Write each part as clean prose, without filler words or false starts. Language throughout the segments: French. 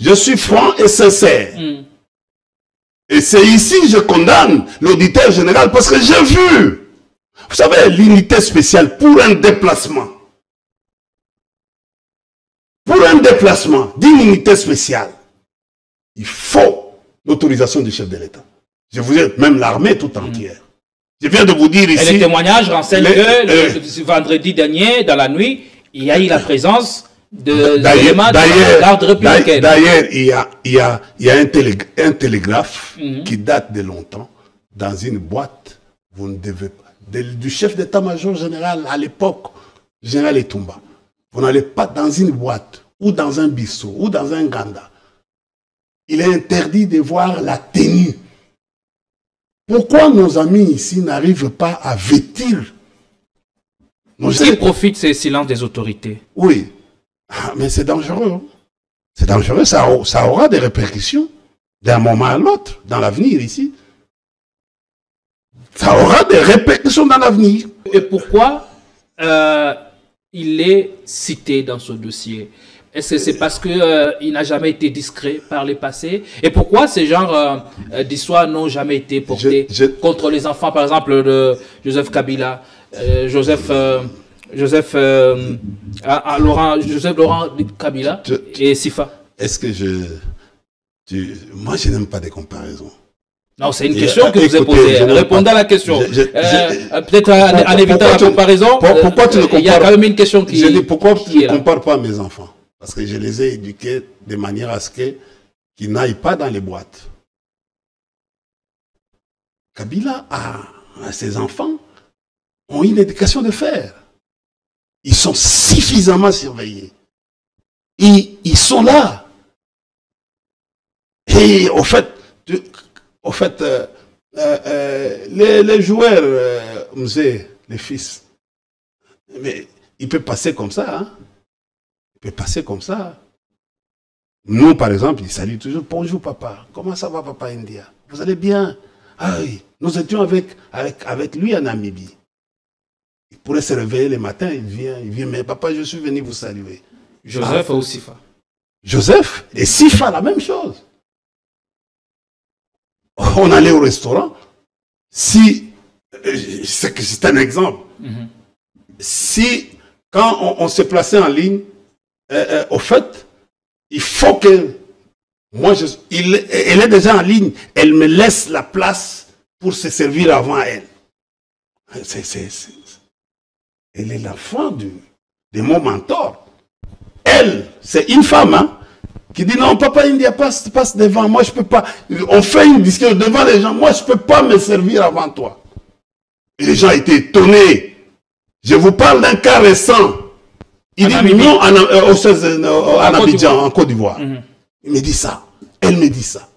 Je suis franc et sincère. Et c'est ici que je condamne l'auditeur général parce que j'ai vu, vous savez, l'unité spéciale pour un déplacement. Pour un déplacement d'une unité spéciale, il faut l'autorisation du chef de l'État. Je vous dis, même l'armée tout entière. Je viens de vous dire ici... Et les témoignages renseignent que le vendredi dernier, dans la nuit, il y a eu la présence d'éléments de la garde républicaine. D'ailleurs, il y a un télégraphe qui date de longtemps, dans une boîte, vous ne devez pas, du chef d'état-major général à l'époque, général Etumba. Vous n'allez pas dans une boîte, ou dans un bistrot, ou dans un ganda. Il est interdit de voir la tenue. Pourquoi nos amis ici n'arrivent pas à vêtir? Qui profite ces silences des autorités? Oui, mais c'est dangereux. C'est dangereux, ça aura des répercussions d'un moment à l'autre, dans l'avenir ici. Ça aura des répercussions dans l'avenir. Et pourquoi il est cité dans ce dossier? Est-ce que c'est parce qu'il n'a jamais été discret par le passé? Et pourquoi ces genres d'histoires n'ont jamais été portées contre les enfants, par exemple, de Joseph Kabila, Joseph Laurent Kabila et Sifa? Est-ce que moi, je n'aime pas des comparaisons. Non, c'est une question que vous avez posée. Répondez à la question. Peut-être en évitant la comparaison. Pourquoi tu ne compares? Il y a quand même une question qui... Je dis, pourquoi tu ne compares pas mes enfants? Parce que je les ai éduqués de manière à ce qu'ils n'aillent pas dans les boîtes. Kabila ses enfants ont une éducation de fer. Ils sont suffisamment surveillés. Ils sont là. Et au fait, les joueurs, les fils, mais il peut passer comme ça, hein? Il peut passer comme ça. Nous, par exemple, il salue toujours, bonjour papa, comment ça va papa India? Vous allez bien? Ah oui, nous étions avec lui en Namibie. Il pourrait se réveiller le matin, il vient, mais papa, je suis venu vous saluer. Joseph ou Sifa? Joseph et Sifa, la même chose. On allait au restaurant, c'est un exemple. Si, quand on s'est placé en ligne, au fait, il faut que, elle est déjà en ligne, elle me laisse la place pour se servir avant elle. Elle est l'enfant de mon mentor. Elle, c'est une femme, hein, qui dit non, papa India, passe devant, moi je peux pas. On fait une discussion devant les gens, moi je peux pas me servir avant toi. Et les gens étaient étonnés. Je vous parle d'un cas récent. Il dit non en Abidjan, en Côte d'Ivoire. Il me dit ça. Elle me dit ça.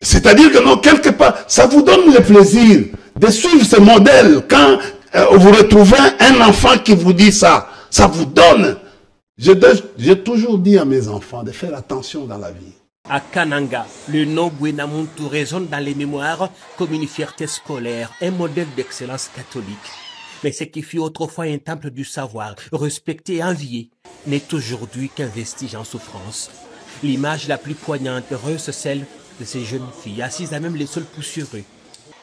C'est-à-dire que non, quelque part, ça vous donne le plaisir de suivre ce modèle. Quand vous retrouvez un enfant qui vous dit ça, ça vous donne. J'ai toujours dit à mes enfants de faire attention dans la vie. À Kananga, le nom Bouénamountou résonne dans les mémoires comme une fierté scolaire, un modèle d'excellence catholique. Mais ce qui fut autrefois un temple du savoir, respecté et envié, n'est aujourd'hui qu'un vestige en souffrance. L'image la plus poignante reste celle de ces jeunes filles assises à même les sols poussiéreux,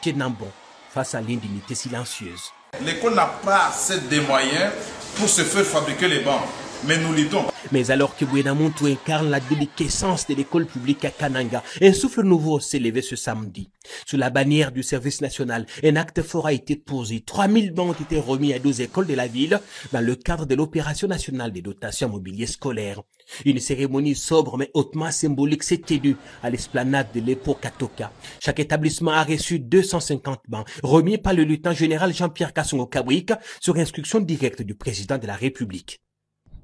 Kenambon, face à l'indignité silencieuse. L'école n'a pas assez de moyens pour se faire fabriquer les bancs. Mais nous luttons. Mais alors que Bouénamountou incarne la déliquescence de l'école publique à Kananga, un souffle nouveau s'est levé ce samedi. Sous la bannière du service national, un acte fort a été posé. 3000 bancs ont été remis à 12 écoles de la ville dans le cadre de l'opération nationale des dotations mobilier scolaires. Une cérémonie sobre mais hautement symbolique s'est tenue à l'esplanade de l'Epo Katoka. Chaque établissement a reçu 250 bancs, remis par le lieutenant général Jean-Pierre Kassongo-Kabwik sur instruction directe du président de la République.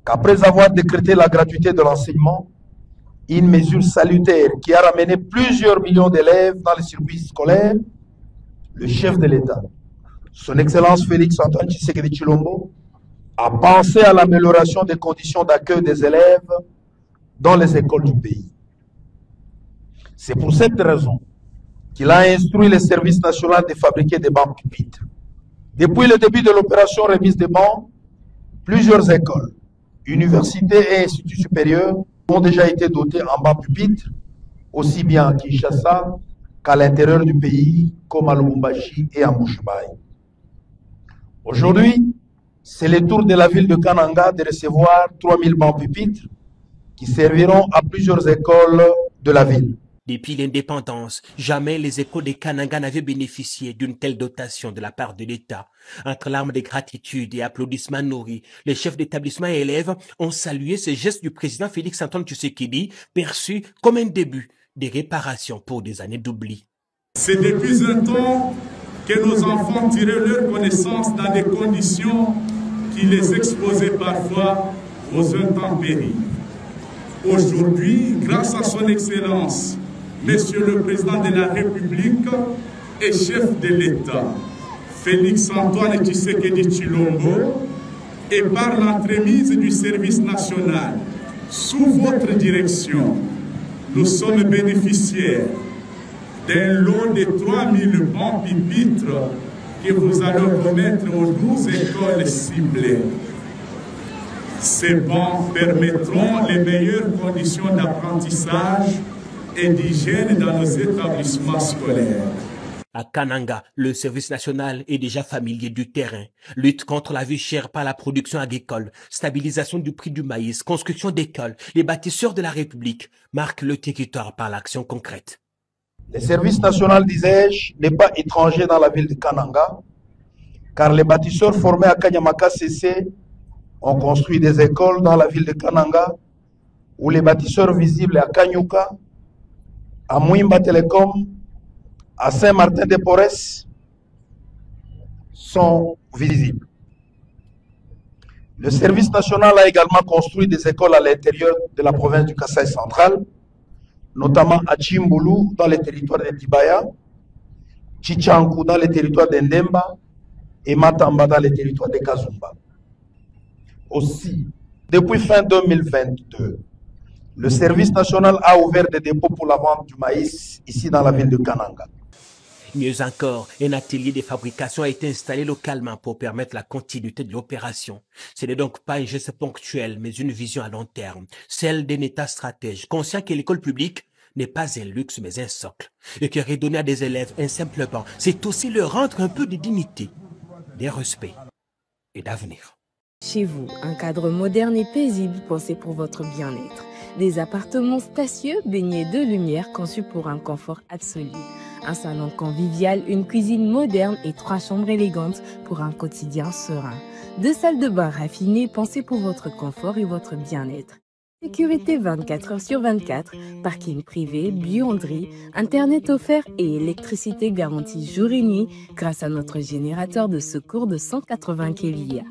Qu'après avoir décrété la gratuité de l'enseignement, une mesure salutaire qui a ramené plusieurs millions d'élèves dans les circuits scolaires, le chef de l'État, son Excellence Félix-Antoine Tshisekedi Tshilombo, a pensé à l'amélioration des conditions d'accueil des élèves dans les écoles du pays. C'est pour cette raison qu'il a instruit le service national de fabriquer des bancs pupitres. Depuis le début de l'opération remise des bancs, plusieurs écoles, universités et instituts supérieurs ont déjà été dotés en bas pupitre, aussi bien à Kinshasa qu'à l'intérieur du pays, comme à Lubumbashi et à Mouchbaï. Aujourd'hui, c'est le tour de la ville de Kananga de recevoir 3000 bancs pupitres qui serviront à plusieurs écoles de la ville. Depuis l'indépendance, jamais les écoles de Kananga n'avaient bénéficié d'une telle dotation de la part de l'État. Entre larmes de gratitude et applaudissements nourris, les chefs d'établissement et élèves ont salué ce geste du président Félix-Antoine Tshisekedi, perçu comme un début des réparations pour des années d'oubli. C'est depuis un temps que nos enfants tiraient leur connaissance dans des conditions qui les exposaient parfois aux intempéries. Aujourd'hui, grâce à son Excellence, Monsieur le Président de la République et chef de l'État, Félix-Antoine Tshisekedi Tshilombo, et par l'entremise du service national, sous votre direction, nous sommes bénéficiaires d'un lot de 3000 bancs pupitres que vous allez remettre aux 12 écoles ciblées. Ces bancs permettront les meilleures conditions d'apprentissage et d'hygiène dans nos établissements scolaires. À Kananga, le service national est déjà familier du terrain. Lutte contre la vie chère par la production agricole, stabilisation du prix du maïs, construction d'écoles, les bâtisseurs de la République marquent le territoire par l'action concrète. Le service national, disais-je, n'est pas étranger dans la ville de Kananga, car les bâtisseurs formés à Kanyamaka CC ont construit des écoles dans la ville de Kananga, où les bâtisseurs visibles à Kanyuka, à Mouimba Telecom, à Saint-Martin-de-Porres sont visibles. Le service national a également construit des écoles à l'intérieur de la province du Kasaï central, notamment à Chimbulu dans le territoire de Tibaya, Chichankou dans le territoire d'Endemba et Matamba dans le territoire de Kazumba. Aussi, depuis fin 2022, le service national a ouvert des dépôts pour la vente du maïs ici dans la ville de Kananga. Mieux encore, un atelier de fabrication a été installé localement pour permettre la continuité de l'opération. Ce n'est donc pas un geste ponctuel, mais une vision à long terme, celle d'un État stratège, conscient que l'école publique n'est pas un luxe mais un socle, et que redonner à des élèves un simple banc, c'est aussi leur rendre un peu de dignité, de respect et d'avenir. Chez vous, un cadre moderne et paisible pensé pour votre bien-être. Des appartements spacieux baignés de lumière conçus pour un confort absolu. Un salon convivial, une cuisine moderne et 3 chambres élégantes pour un quotidien serein. 2 salles de bain raffinées pensées pour votre confort et votre bien-être. Sécurité 24 heures sur 24, parking privé, buanderie, internet offert et électricité garantie jour et nuit grâce à notre générateur de secours de 180 kVA.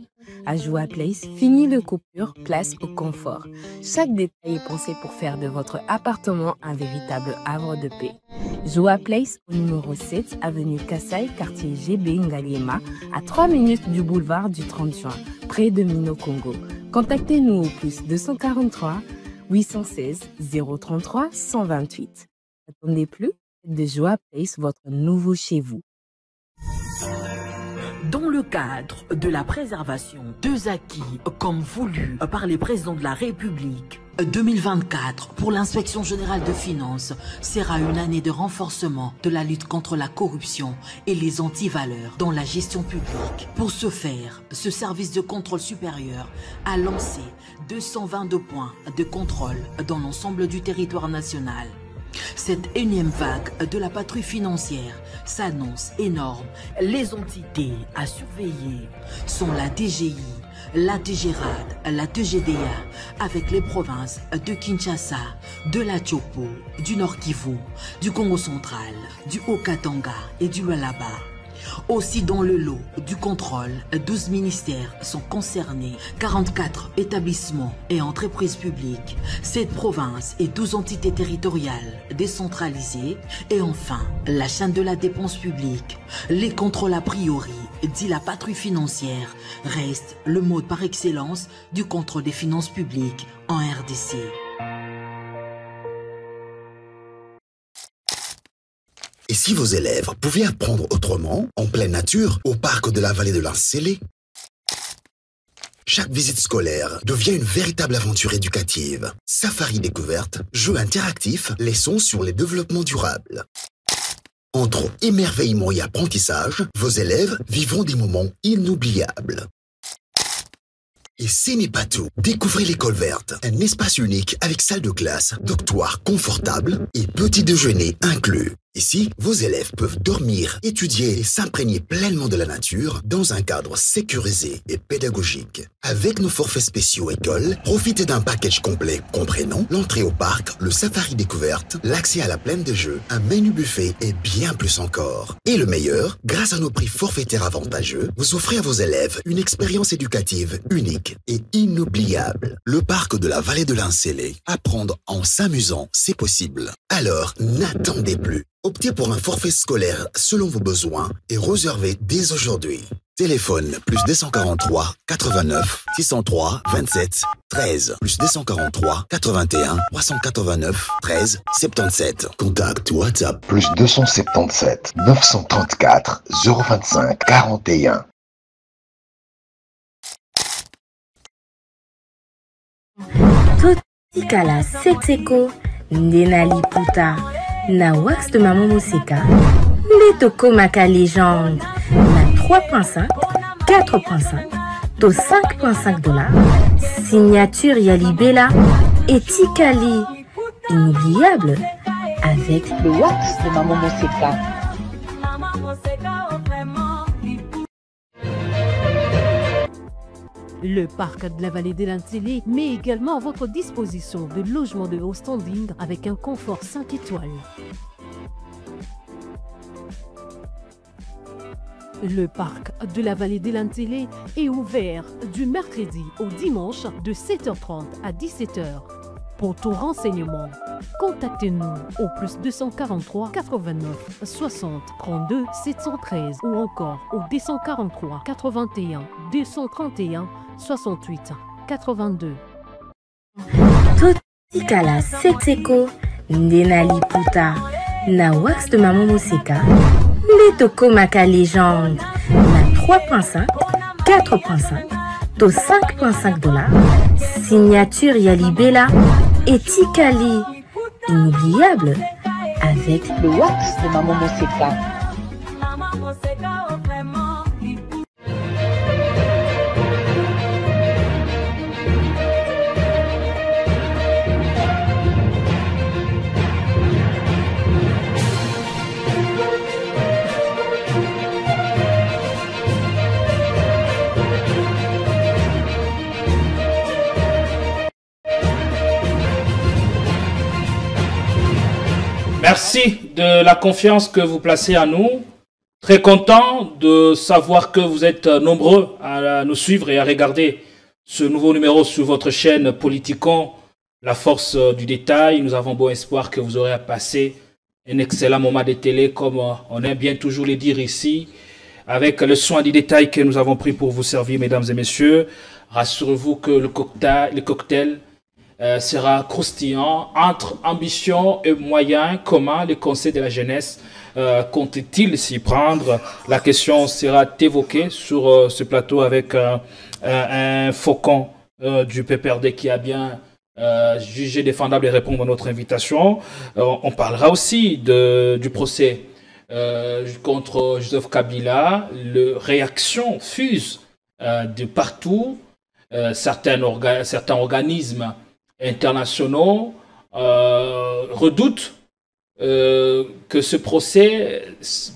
À Joa Place, fini le coupure, place au confort. Chaque détail est pensé pour faire de votre appartement un véritable havre de paix. Joa Place, au numéro 7, avenue Kassai, quartier GB Ngaliema, à 3 minutes du boulevard du 30 juin, près de Mino Congo. Contactez-nous au plus 243 816 033 128. N'attendez plus, de Joa Place, votre nouveau chez vous. Dans le cadre de la préservation des acquis comme voulu par les présidents de la République, 2024 pour l'inspection générale de finances sera une année de renforcement de la lutte contre la corruption et les antivaleurs dans la gestion publique. Pour ce faire, ce service de contrôle supérieur a lancé 222 points de contrôle dans l'ensemble du territoire national. Cette énième vague de la patrouille financière s'annonce énorme. Les entités à surveiller sont la DGI, la DGRAD, la DGDA, avec les provinces de Kinshasa, de la Tchopo, du Nord Kivu, du Congo central, du Haut-Katanga et du Lualaba. Aussi dans le lot du contrôle, 12 ministères sont concernés, 44 établissements et entreprises publiques, 7 provinces et 12 entités territoriales décentralisées et enfin la chaîne de la dépense publique. Les contrôles a priori, dit la patrouille financière, restent le mode par excellence du contrôle des finances publiques en RDC. Et si vos élèves pouvaient apprendre autrement, en pleine nature, au parc de la vallée de l'Ancélé? Chaque visite scolaire devient une véritable aventure éducative. Safari Découverte, jeu interactif, leçons sur les développements durables. Entre émerveillement et apprentissage, vos élèves vivront des moments inoubliables. Et ce n'est pas tout. Découvrez l'école verte, un espace unique avec salle de classe, dortoir confortable et petit déjeuner inclus. Ici, vos élèves peuvent dormir, étudier et s'imprégner pleinement de la nature dans un cadre sécurisé et pédagogique. Avec nos forfaits spéciaux école, profitez d'un package complet comprenant l'entrée au parc, le safari découverte, l'accès à la plaine des jeux, un menu buffet et bien plus encore. Et le meilleur, grâce à nos prix forfaitaires avantageux, vous offrez à vos élèves une expérience éducative unique et inoubliable. Le parc de la vallée de l'Incélé. Apprendre en s'amusant, c'est possible. Alors, n'attendez plus. Optez pour un forfait scolaire selon vos besoins et réservez dès aujourd'hui. Téléphone plus 243 89 603 27 13 plus 243 81 389 13 77. Contact WhatsApp plus 277 934 025 41. Totikala Setseko Ndenali Puta na wax de Maman Moseka Ndetoko Maka légende na 3.5 4.5 to 5.5 dollars signature Yalibela et Tikali inoubliable avec le wax de Maman Moseka. Le parc de la vallée de l'Incélé met également à votre disposition de logements de haut standing avec un confort 5 étoiles. Le parc de la vallée de l'Incélé est ouvert du mercredi au dimanche de 7h30 à 17h. Pour tout renseignement, contactez-nous au plus 243 89 60 32 713 ou encore au 243 81 231 68 82. Totikala Setseko Ndenali Puta na wax de Maman Moseka Ndetoko Maka légende na 3.5 4.5 to 5.5 dollars signature Yalibela et Tikali inoubliable avec le wax de Maman Moseka. Merci de la confiance que vous placez en nous. Très content de savoir que vous êtes nombreux à nous suivre et à regarder ce nouveau numéro sur votre chaîne Politicon, la force du détail. Nous avons bon espoir que vous aurez à passer un excellent moment de télé, comme on aime bien toujours le dire ici, avec le soin du détail que nous avons pris pour vous servir, mesdames et messieurs. Rassurez-vous que le cocktail sera croustillant. Entre ambition et moyens, comment le Conseil de la jeunesse compte-t-il s'y prendre? La question sera évoquée sur ce plateau avec un faucon du PPRD qui a bien jugé défendable et répondre à notre invitation. On parlera aussi du procès contre Joseph Kabila. Les réactions fusent de partout. Certains organismes internationaux redoutent que ce procès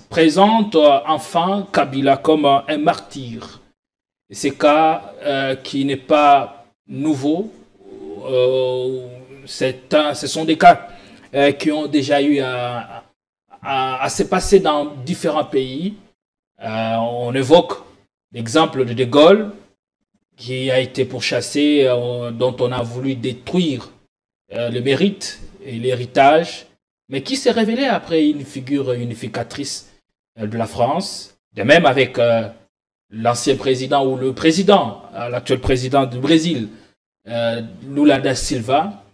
présente enfin Kabila comme un martyr. C'est un cas qui n'est pas nouveau. Ce sont des cas qui ont déjà eu à se passer dans différents pays. On évoque l'exemple de Gaulle, qui a été pourchassé, dont on a voulu détruire le mérite et l'héritage, mais qui s'est révélé après une figure unificatrice de la France. De même avec l'ancien président ou le président, l'actuel président du Brésil, Lula da Silva,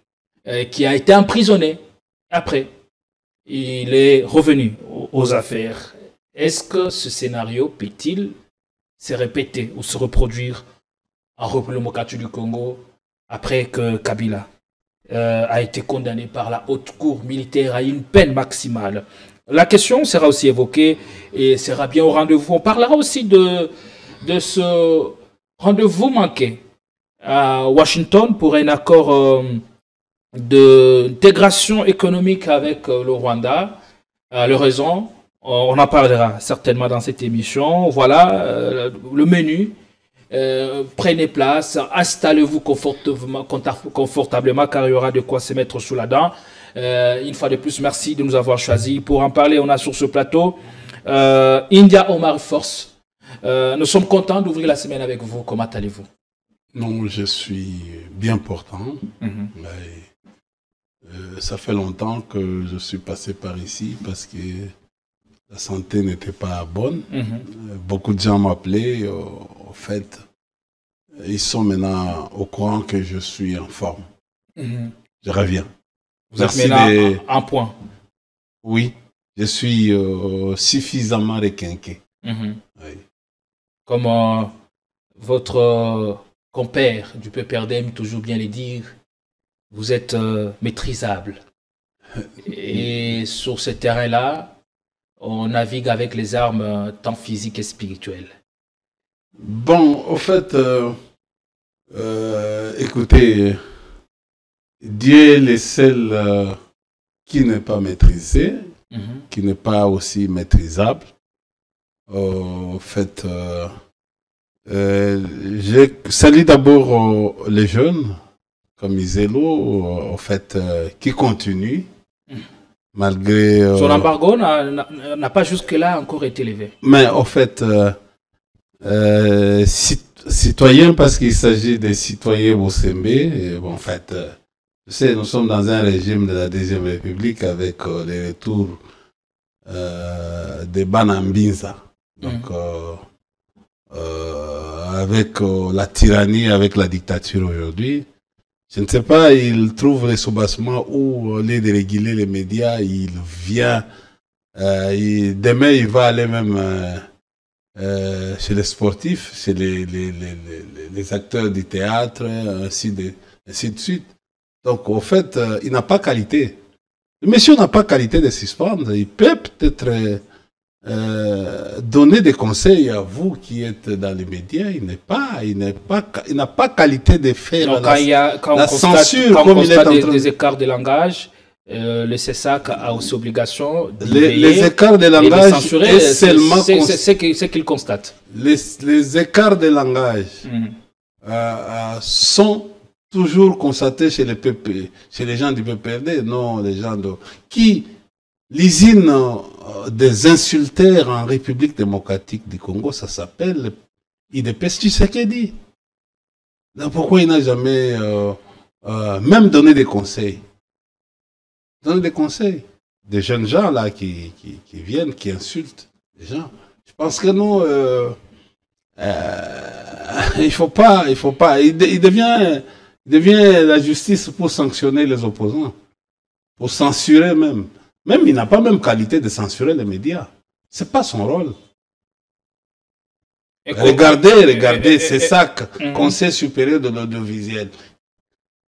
qui a été emprisonné. Après, il est revenu aux affaires. Est-ce que ce scénario peut-il se répéter ou se reproduire en République démocratique du Congo après que Kabila a été condamné par la haute cour militaire à une peine maximale. La question sera aussi évoquée et sera bien au rendez-vous. On parlera aussi de ce rendez-vous manqué à Washington pour un accord d'intégration économique avec le Rwanda. Le raison, on en parlera certainement dans cette émission. Voilà le menu. Prenez place, installez-vous confortablement car il y aura de quoi se mettre sous la dent. Une fois de plus, merci de nous avoir choisis. Pour en parler, on a sur ce plateau India Omar Force. Nous sommes contents d'ouvrir la semaine avec vous. Comment allez-vous? Non, je suis bien portant. Ça fait longtemps que je suis passé par ici parce que la santé n'était pas bonne. Beaucoup de gens m'appelaient. Au fait, ils sont maintenant au courant que je suis en forme. Je reviens. Vous êtes maintenant en point. Oui, je suis suffisamment requinqué. Oui. Comme votre compère du PPRD aime toujours bien le dire, vous êtes maîtrisable. Et sur ce terrain-là, on navigue avec les armes tant physiques et spirituelles. Bon, au fait, écoutez, Dieu est le seul qui n'est pas maîtrisé, qui n'est pas aussi maîtrisable. Au fait, je salue d'abord les jeunes, comme Iselo, au fait, qui continuent, malgré... Son embargo n'a pas jusque-là encore été levé. Mais au fait, citoyens, parce qu'il s'agit des citoyens Bossembe, bon, en fait, tu sais, nous sommes dans un régime de la Deuxième République avec les retours des Banambinza. Donc, avec la tyrannie, avec la dictature aujourd'hui, je ne sais pas, il trouve les soubassements où, au lieu de réguler les médias, il vient, demain il va aller même chez les sportifs, chez les acteurs du théâtre, ainsi de suite. Donc, au fait, il n'a pas qualité. Le monsieur n'a pas qualité de suspendre. Il peut peut-être donner des conseils à vous qui êtes dans les médias. Il n'a pas qualité de faire donc, la censure. Quand on constate des écarts de langage, le CESAC a aussi obligation de les écarts de langage censurer. C'est qu'il constate. Les écarts de langage sont toujours constatés chez les gens du PPRD, non les gens qui l'usine des insulteurs en République démocratique du Congo, ça s'appelle IDPS Tshisekedi. Pourquoi il n'a jamais même donné des conseils? Donner des conseils. Des jeunes gens là qui viennent, qui insultent les gens. Je pense que non, il faut pas. Il devient la justice pour sanctionner les opposants, pour censurer même. Même il n'a pas même qualité de censurer les médias. C'est pas son rôle. Regardez, c'est ça, Conseil supérieur de l'audiovisuel.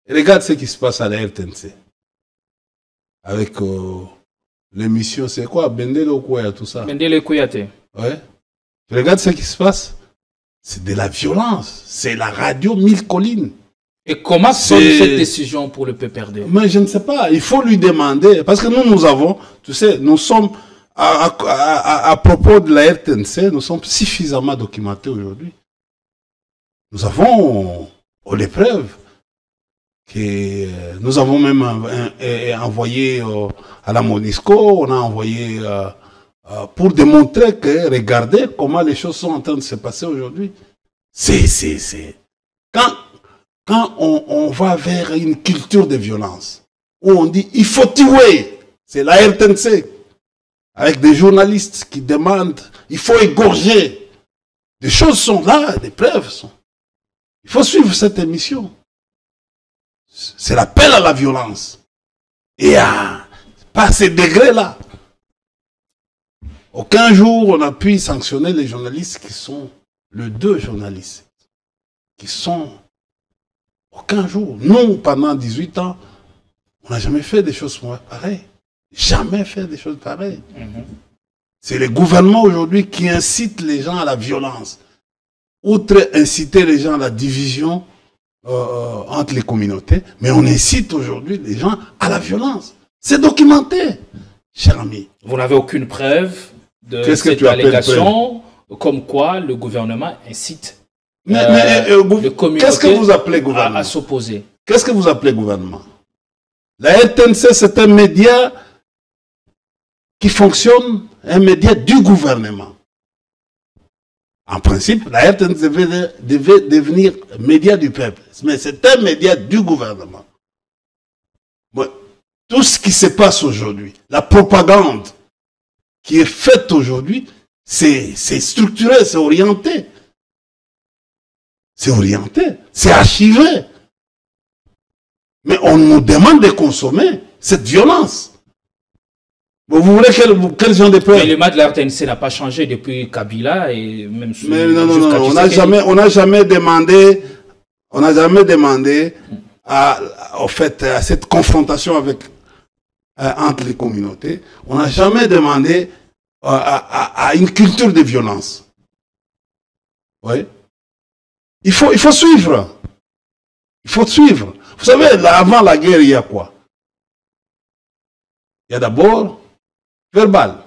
Regarde ce qui se passe à la RTNC. Avec l'émission, c'est quoi? Bendele Okoya, tout ça. Bendele Kouyate. Ouais. Regarde ce qui se passe. C'est de la violence. C'est la radio 1000 collines. Et comment sonne cette décision pour le PPRD? Mais je ne sais pas. Il faut lui demander. Parce que nous avons, tu sais, nous sommes, à propos de la RTNC, nous sommes suffisamment documentés aujourd'hui. Nous avons les preuves. Que nous avons même envoyé à la MONUSCO, on a envoyé pour démontrer que, regardez comment les choses sont en train de se passer aujourd'hui. Quand on va vers une culture de violence, où on dit il faut tuer, c'est la RTNC, avec des journalistes qui demandent il faut égorger. Des choses sont là, des preuves sont. Il faut suivre cette émission. C'est l'appel à la violence. Et pas ces degrés-là. Aucun jour on a pu sanctionner les journalistes qui sont les deux journalistes. qui sont aucun jour. Nous, pendant 18 ans, on n'a jamais fait des choses pareilles. Jamais fait des choses pareilles. C'est les gouvernements aujourd'hui qui incitent les gens à la violence. Outre inciter les gens à la division entre les communautés, mais on incite aujourd'hui les gens à la violence. C'est documenté, cher ami. Vous n'avez aucune preuve de cette allégation comme quoi le gouvernement incite les communautés qu'est-ce que vous appelez gouvernement? À s'opposer. Qu'est-ce que vous appelez gouvernement? La RTNC, c'est un média qui fonctionne, un média du gouvernement. En principe, la RTNC devait devenir média du peuple, mais c'est un média du gouvernement. Bon, tout ce qui se passe aujourd'hui, la propagande qui est faite aujourd'hui, c'est structuré, c'est orienté. C'est orienté, c'est archivé. Mais on nous demande de consommer cette violence. Vous voulez quel genre de preuve? Mais le mât de la RTNC n'a pas changé depuis Kabila et même sous. Mais non, on n'a jamais demandé au fait, à cette confrontation avec, entre les communautés. On n'a jamais demandé à une culture de violence. Oui. Il faut suivre. Il faut suivre. Vous savez, avant la guerre, il y a quoi? Il y a d'abord verbal.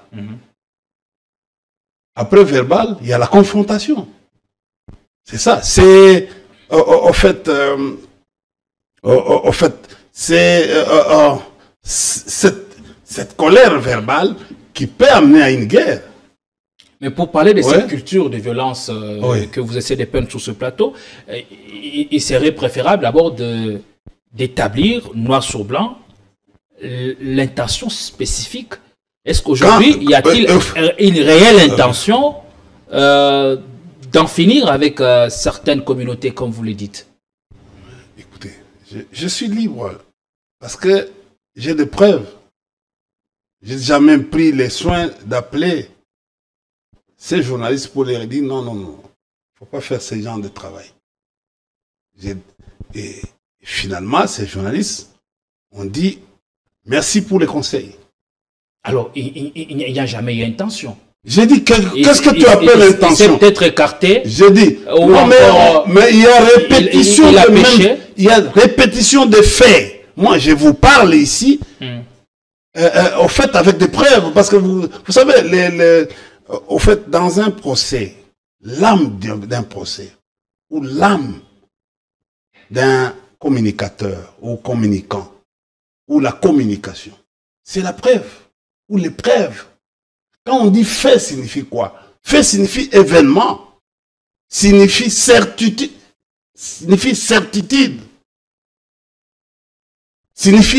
Après verbal, il y a la confrontation. C'est ça. C'est, au fait, c'est cette colère verbale qui peut amener à une guerre. Mais pour parler de cette culture de violence que vous essayez de peindre sur ce plateau, il serait préférable d'abord d'établir noir sur blanc l'intention spécifique. Est-ce qu'aujourd'hui, y a-t-il une réelle intention d'en finir avec certaines communautés, comme vous le dites? Écoutez, je suis libre parce que j'ai des preuves. J'ai déjà même pris les soins d'appeler ces journalistes pour leur dire non, il ne faut pas faire ce genre de travail. Et finalement, ces journalistes ont dit merci pour les conseils. Alors, il n'y a jamais eu intention. J'ai dit, qu'est-ce que tu appelles intention? C'est peut-être écarté. J'ai dit, non, mais il y a répétition il y a répétition de faits. Moi, je vous parle ici, au fait, avec des preuves, parce que vous savez, au fait, dans un procès, l'âme d'un procès, ou l'âme d'un communicateur, ou communicant, ou la communication, c'est la preuve, ou les preuves. Quand on dit fait, signifie quoi? Fait signifie événement, signifie certitude, signifie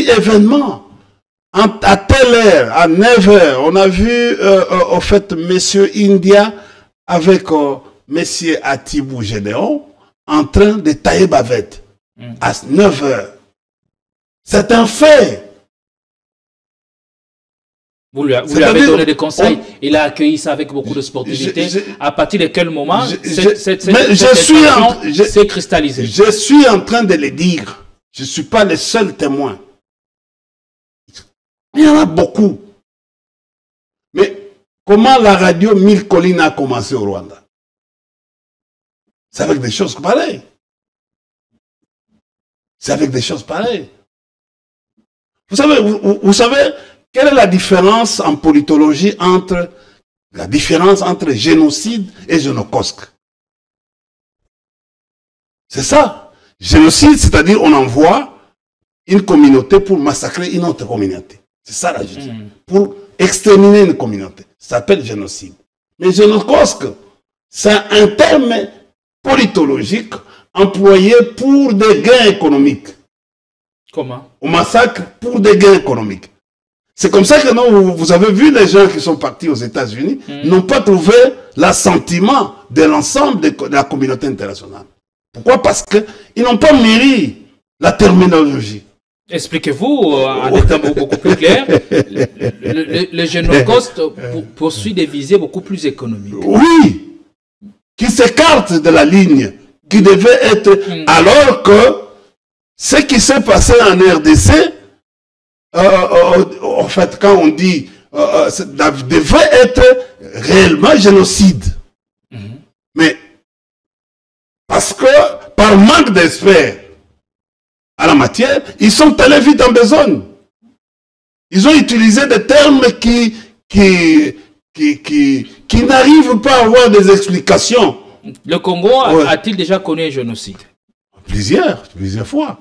événement. À telle heure, à 9 heures, on a vu, au fait, monsieur India avec monsieur Atibou Gédéon en train de tailler bavette à 9 heures. C'est un fait. Vous lui avez donné des conseils, il a accueilli ça avec beaucoup de sportivité. À partir de quel moment cette s'est cristallisée? Je suis en train de le dire. Je ne suis pas le seul témoin. Il y en a beaucoup. Mais comment la radio 1000 collines a commencé au Rwanda? C'est avec des choses pareilles. C'est avec des choses pareilles. Vous savez, quelle est la différence en politologie entre génocide et génocosque? C'est ça. Génocide, c'est-à-dire on envoie une communauté pour massacrer une autre communauté. C'est ça la justice. Pour exterminer une communauté. Ça s'appelle génocide. Mais génocosque, c'est un terme politologique employé pour des gains économiques. Comment? On massacre pour des gains économiques. C'est comme ça que vous avez vu les gens qui sont partis aux États-Unis n'ont pas trouvé l'assentiment de l'ensemble de la communauté internationale. Pourquoi? Parce qu'ils n'ont pas mûri la terminologie. Expliquez-vous en des termes beaucoup plus clairs. Le génocosque poursuit des visées beaucoup plus économiques. Oui, qui s'écarte de la ligne qui devait être... Alors que ce qui s'est passé en RDC, en fait, quand on dit... ça devait être réellement génocide. Mais parce que, par manque d'experts à la matière, ils sont allés vite en besogne. Ils ont utilisé des termes qui n'arrivent pas à avoir des explications. Le Congo a-t-il déjà connu un génocide? Plusieurs fois.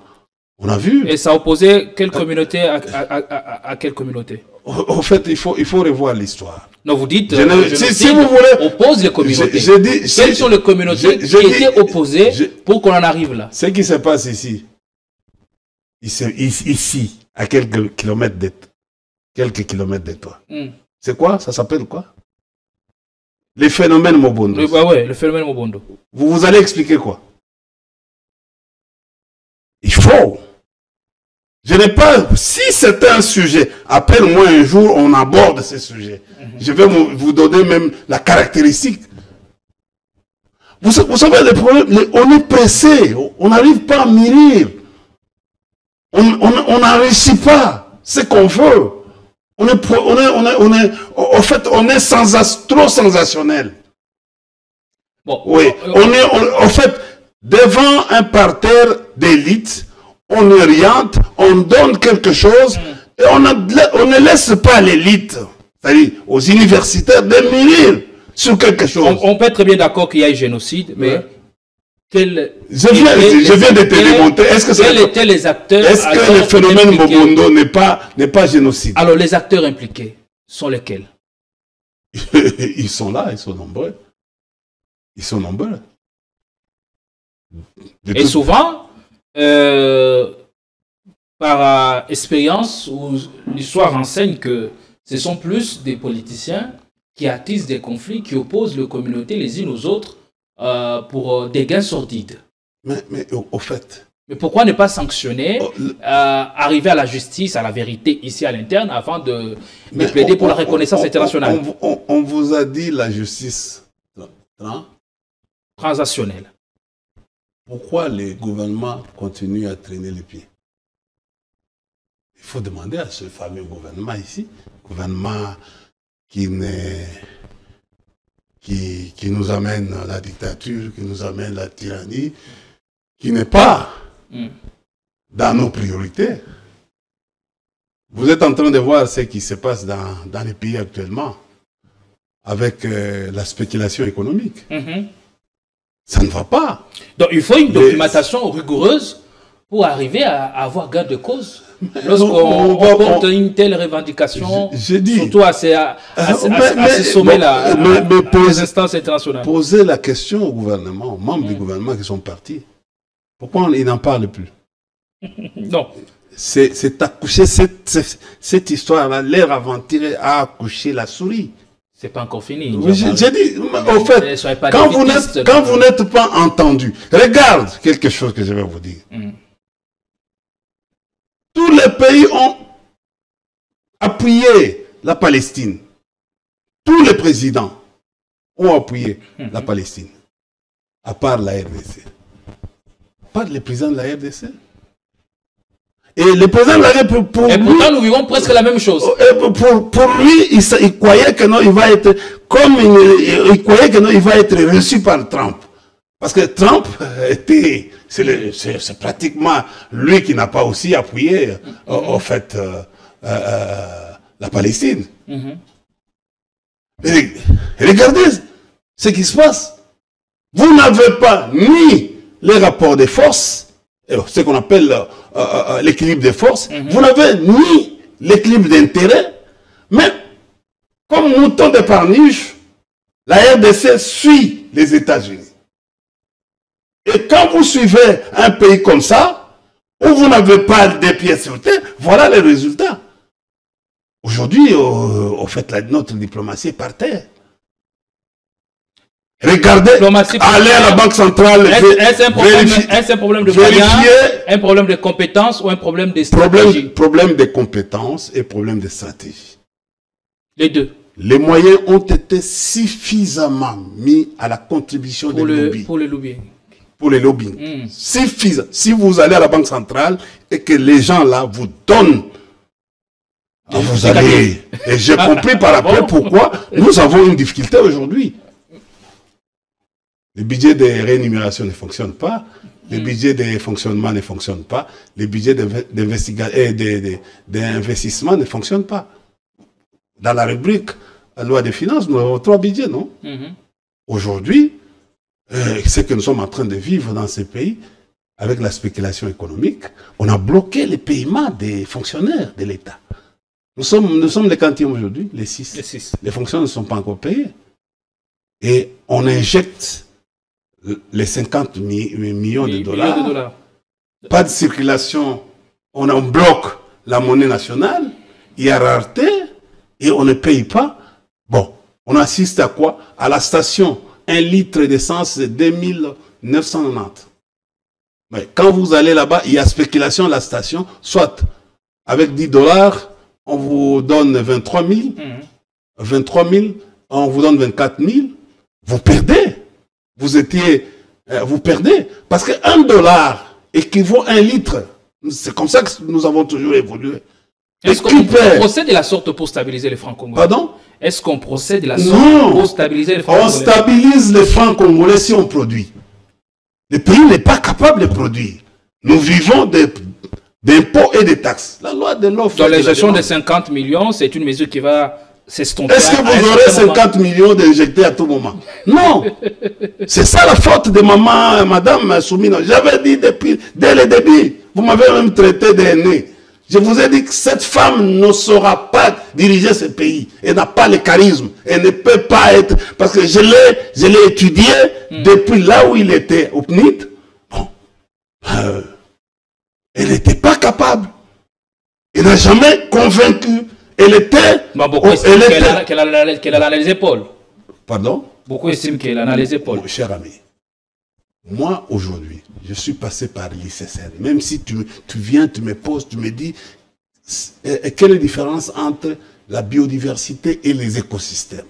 On a vu. Et ça opposait quelle communauté à quelle communauté? En fait, il faut revoir l'histoire. Non, vous dites si vous voulez, oppose les communautés. Quelles sont les communautés qui étaient opposées pour qu'on en arrive là? Ce qui se passe ici, à quelques kilomètres de toi. C'est quoi? Ça s'appelle quoi? Les phénomènes Mobondo. Le phénomène Mobondo. Vous allez expliquer quoi? Il faut. Je n'ai pas... Si c'est un sujet, appelle-moi un jour, on aborde ce sujet. Je vais vous donner même la caractéristique. Vous savez, le problème, on est pressé, on n'arrive pas à mûrir. On n'en réussit pas ce qu'on veut. En fait, on est trop sensationnel. Bon, oui, en fait, devant un parterre d'élite, on oriente, on donne quelque chose, et on ne laisse pas l'élite, c'est-à-dire aux universitaires, de mûrir sur quelque chose. On peut être très bien d'accord qu'il y a eu génocide, mais je viens de te démontrer. Quels étaient les acteurs? Est-ce que le phénomène Mobondo n'est pas génocide? Alors, les acteurs impliqués sont lesquels? Ils sont là, ils sont nombreux. Ils sont nombreux. Et souvent, par expérience, l'histoire enseigne que ce sont plus des politiciens qui attisent des conflits, qui opposent les communautés les unes aux autres pour des gains sordides. Mais au fait... Mais pourquoi ne pas sanctionner, arriver à la justice, à la vérité ici à l'interne, avant de plaider pour la reconnaissance internationale? On vous a dit la justice transactionnelle. Pourquoi les gouvernements continuent à traîner les pieds? Il faut demander à ce fameux gouvernement ici, gouvernement qui nous amène à la dictature, qui nous amène à la tyrannie, qui n'est pas dans nos priorités. Vous êtes en train de voir ce qui se passe dans les pays actuellement, avec la spéculation économique. Ça ne va pas. Donc il faut une documentation rigoureuse pour arriver à avoir gain de cause. Lorsqu'on porte une telle revendication, surtout à ces sommets-là, aux instances internationales. Posez la question au gouvernement, aux membres du gouvernement qui sont partis. Pourquoi ils n'en parlent plus? Non. C'est accoucher cette histoire-là, l'air aventuré a accouché la souris. C'est pas encore fini. J'ai dit, au fait, quand vous n'êtes pas entendu, regarde quelque chose que je vais vous dire. Tous les pays ont appuyé la Palestine. Tous les présidents ont appuyé la Palestine. À part la RDC. Pas les présidents de la RDC. Et le président de la République, pourtant nous vivons presque la même chose. Pour lui, il croyait que non, il va être il croyait que non, il va être reçu par Trump. Parce que Trump était, c'est pratiquement lui qui n'a pas aussi appuyé, en fait, la Palestine. Et regardez ce qui se passe. Vous n'avez pas ni les rapports de force, ce qu'on appelle l'équilibre des forces, vous n'avez ni l'équilibre d'intérêt, mais comme mouton de parniche, la RDC suit les États-Unis. Et quand vous suivez un pays comme ça, où vous n'avez pas des pieds sur terre, voilà les résultats. Aujourd'hui, au fait, notre diplomatie est par terre. Regardez, allez à la Banque centrale, est-ce un problème de moyens, un problème de compétences ou un problème de stratégie? Problème de compétences et problème de stratégie. Les deux. Les moyens ont été suffisamment mis à la contribution des lobbies. Pour les lobbies. pour les lobbying. Si vous allez à la Banque centrale et que les gens là vous donnent, vous allez... Et j'ai compris par après pourquoi nous avons une difficulté aujourd'hui. Les budgets de rémunération ne fonctionnent pas, les budgets de fonctionnement ne fonctionnent pas, les budgets d'investissement ne fonctionnent pas. Dans la rubrique loi des finances, nous avons 3 budgets, non? Aujourd'hui, ce que nous sommes en train de vivre dans ces pays, avec la spéculation économique, on a bloqué les paiements des fonctionnaires de l'État. Nous sommes les quantièmes aujourd'hui, les 6. Les fonctionnaires ne sont pas encore payés. Et on injecte les 50 millions de dollars. Pas de circulation. On bloque la monnaie nationale. Il y a rareté et on ne paye pas. Bon, on assiste à quoi? À la station, 1 litre d'essence, c'est 2990. Mais quand vous allez là-bas, il y a spéculation à la station. Soit avec 10 dollars, on vous donne 23 000. 23 000, on vous donne 24 000. Vous perdez. Vous perdez. Parce que 1 dollar équivaut à 1 litre. C'est comme ça que nous avons toujours évolué. Est-ce qu'on procède de la sorte pour stabiliser les francs congolais? Pardon? Est-ce qu'on procède de la sorte pour stabiliser les francs congolais? On stabilise les francs congolais si on produit. Le pays n'est pas capable de produire. Nous vivons d'impôts et de taxes. La loi de l'offre. Dans la gestion de 50 millions, c'est une mesure qui va s'estomper. Est-ce que vous aurez 50 millions d'injectés à tout moment? Non. C'est ça la faute de madame Soumino. J'avais dit dès le début. Vous m'avez même traité d'aîné. Je vous ai dit que cette femme ne saura pas diriger ce pays. Elle n'a pas le charisme. Elle ne peut pas être... Parce que je l'ai étudié depuis là où il était, au PNIT. Bon. Elle n'était pas capable. Elle n'a jamais convaincu. Elle était... Beaucoup estiment qu'elle a les épaules. Pardon? Beaucoup estiment qu'elle a les épaules. Mon cher ami, moi, aujourd'hui, je suis passé par l'ICCR. Même si tu viens, tu me poses, tu me dis, quelle est la différence entre la biodiversité et les écosystèmes?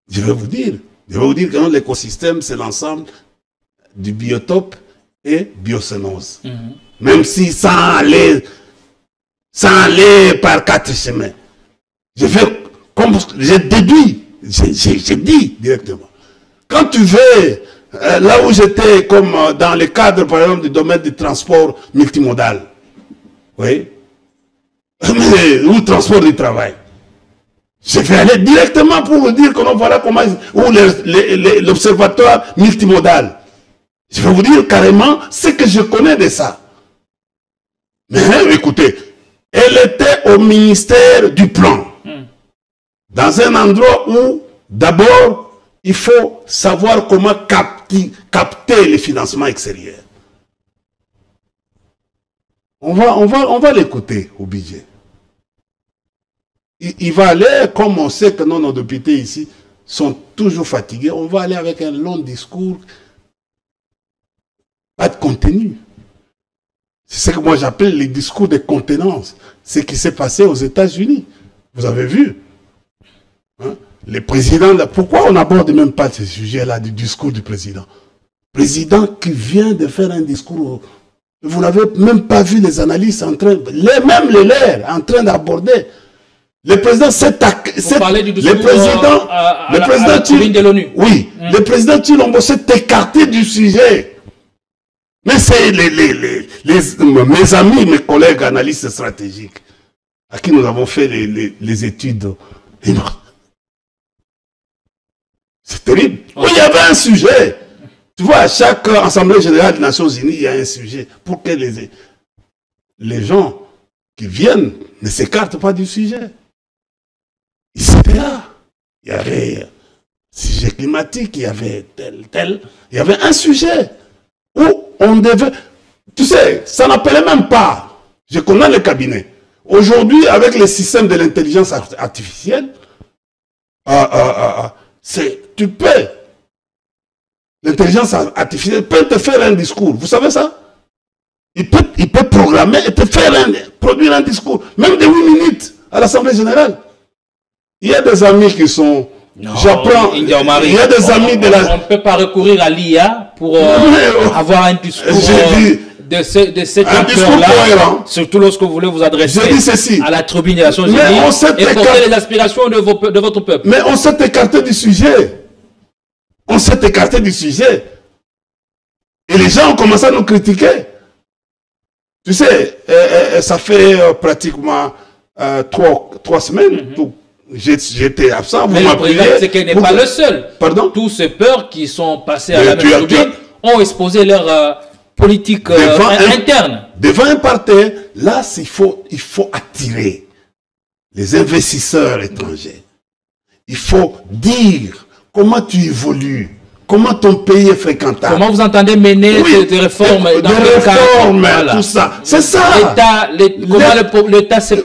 Je vais vous dire que l'écosystème, c'est l'ensemble du biotope et biocénose. Même si sans aller par 4 chemins. Comme j'ai déduit, j'ai dit directement. Quand tu veux, là où j'étais, comme dans le cadre, par exemple, du domaine du transport multimodal, oui, ou transport du travail, je vais aller directement pour vous dire comment, voilà comment, ou l'observatoire multimodal. Je vais vous dire carrément ce que je connais de ça. Mais écoutez, elle était au ministère du Plan, dans un endroit où, d'abord, il faut savoir comment capter les financements extérieurs. On va l'écouter au budget. Il va aller, comme on sait que nos députés ici sont toujours fatigués, on va aller avec un long discours, pas de contenu. C'est ce que moi j'appelle les discours de contenance. Ce qui s'est passé aux États-Unis. Vous avez vu, hein? Les présidents, pourquoi on n'aborde même pas ce sujet-là du discours du président? Président qui vient de faire un discours, vous n'avez même pas vu les analystes en train, même les leurs, en train d'aborder. Le président s'est de l'ONU. Oui, le président Tshilombo s'est écarté du sujet. Mais c'est mes amis, mes collègues analystes stratégiques, à qui nous avons fait les études. C'est terrible. Oui, il y avait un sujet. Tu vois, à chaque Assemblée générale des Nations Unies, il y a un sujet pour que les gens qui viennent ne s'écartent pas du sujet. C'était là. Il y avait sujet climatique, il y avait tel. Il y avait un sujet où on devait... Tu sais, ça n'appelait même pas. Je connais le cabinet. Aujourd'hui, avec les systèmes de l'intelligence artificielle, tu peux. L'intelligence artificielle peut te faire un discours. Vous savez ça? Il peut programmer et te faire produire un discours, même de 8 minutes à l'Assemblée générale. Il y a des amis qui sont J'apprends. Il y a des amis de la... On ne peut pas recourir à l'IA pour avoir un discours de cette ampleur-là, surtout lorsque vous voulez vous adresser à la tribune des Nations Unies et porter les aspirations de votre peuple. Mais on s'est écarté du sujet. On s'est écarté du sujet. Et les gens ont commencé à nous critiquer. Tu sais, ça fait pratiquement 3 semaines. J'étais absent. Mais le problème, c'est qu'elle n'est pas le seul. Pardon? Tous ces peurs qui sont passés à la même tribune ont exposé leur politique interne. Devant un parterre, là, il faut attirer les investisseurs étrangers. Il faut dire comment tu évolues, comment ton pays est fréquentable. Comment vous entendez mener des réformes dans le cadre, tout ça. C'est ça. Comment l'État se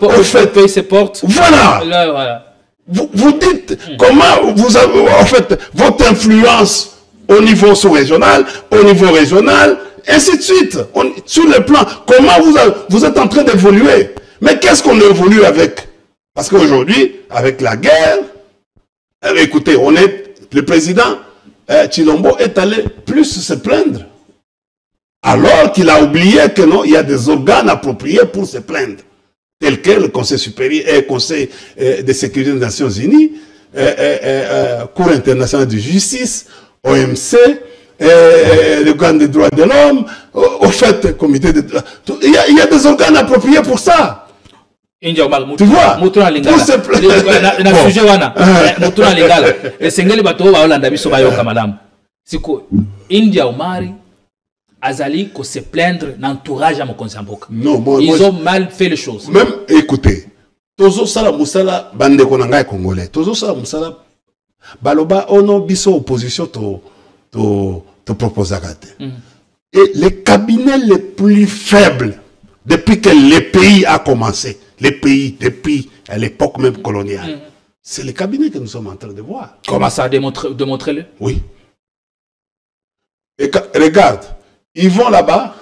porte. Voilà. Vous dites comment vous avez, en fait, votre influence au niveau sous-régional, au niveau régional, ainsi de suite. Sur le plan, comment vous êtes en train d'évoluer. Mais qu'est-ce qu'on évolue avec? Parce qu'aujourd'hui, avec la guerre, écoutez, le président Tshilombo est allé plus se plaindre. Alors qu'il a oublié que non, il y a des organes appropriés pour se plaindre. Tels que le Conseil supérieur et le Conseil de sécurité des Nations Unies, Cour internationale de justice, OMC, l'organe des droits de l'homme, au fait, comité de... Il y a des organes appropriés pour ça. Tu vois, India Omari Azali ko se plaindre n'entourage à Mokonzamboka. Ils ont mal fait les choses. Même, écoutez, Tozo Sala Moussala, bande konanga congolais, Tozo Sala Moussala, Baloba, ono biso opposition te propose à gâter. Et les cabinets les plus faibles, depuis que le pays a commencé, les pays, depuis à l'époque même coloniale, c'est les cabinets que nous sommes en train de voir. Comment ça, démontrez-le? Oui. Et regarde, ils vont là-bas,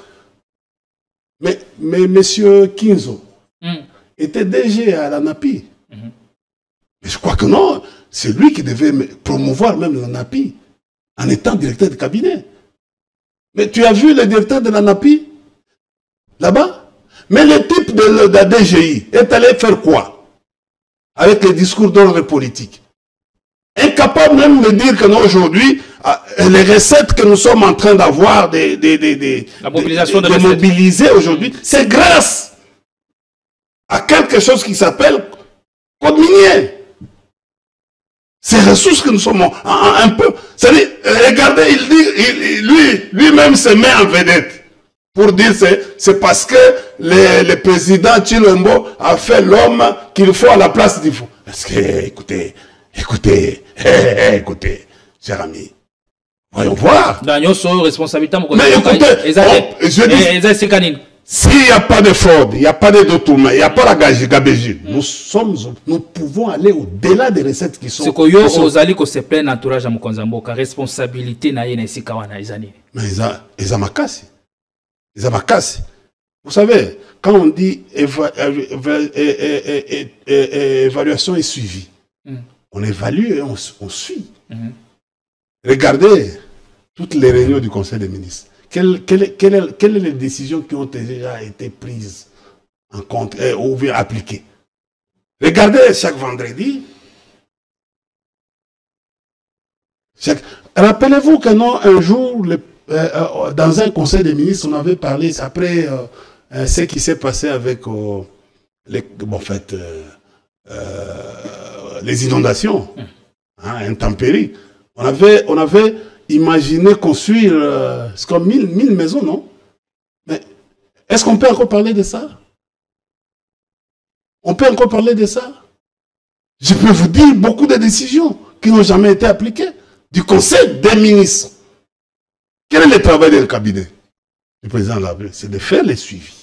mais monsieur Kinzo était DG à la NAPI. Mais je crois que non, c'est lui qui devait promouvoir même la NAPI en étant directeur de cabinet. Mais tu as vu le directeur de la NAPI là-bas? Mais le type de la DGI est allé faire quoi? Avec les discours d'ordre politique. Incapable même de dire que non, aujourd'hui, les recettes que nous sommes en train d'avoir, de mobiliser aujourd'hui, c'est grâce à quelque chose qui s'appelle code minier. Ces ressources que nous sommes un peu... C'est-à-dire, regardez, il dit, lui-même se met en vedette pour dire c'est parce que le président Tshilombo a fait l'homme qu'il faut à la place du fou. Parce que, écoutez, cher ami, voyons voir. Mais écoutez, je dis, s'il n'y a pas de fraude, il n'y a pas de détournement, il n'y a pas la gabégie, nous pouvons aller au-delà des recettes qui sont... C'est que yo ozali ko se plaît entourage à Mokonzamboka, responsabilité na yene si kawana izani. Mais ils ont makasi. Vous savez, quand on dit évaluation et suivi, on évalue et on suit. Regardez toutes les réunions du Conseil des ministres. Quelles sont les décisions qui ont déjà été prises en compte ou bien appliquées? Regardez chaque vendredi. Rappelez-vous que non, un jour, dans un Conseil des ministres, on avait parlé, après ce qui s'est passé avec les inondations, intempéries. On avait imaginé construire c'est comme 1000 maisons, non? Mais est-ce qu'on peut encore parler de ça? On peut encore parler de ça? Je peux vous dire beaucoup de décisions qui n'ont jamais été appliquées du Conseil des ministres. Quel est le travail du cabinet du président de la République? C'est de faire les suivis.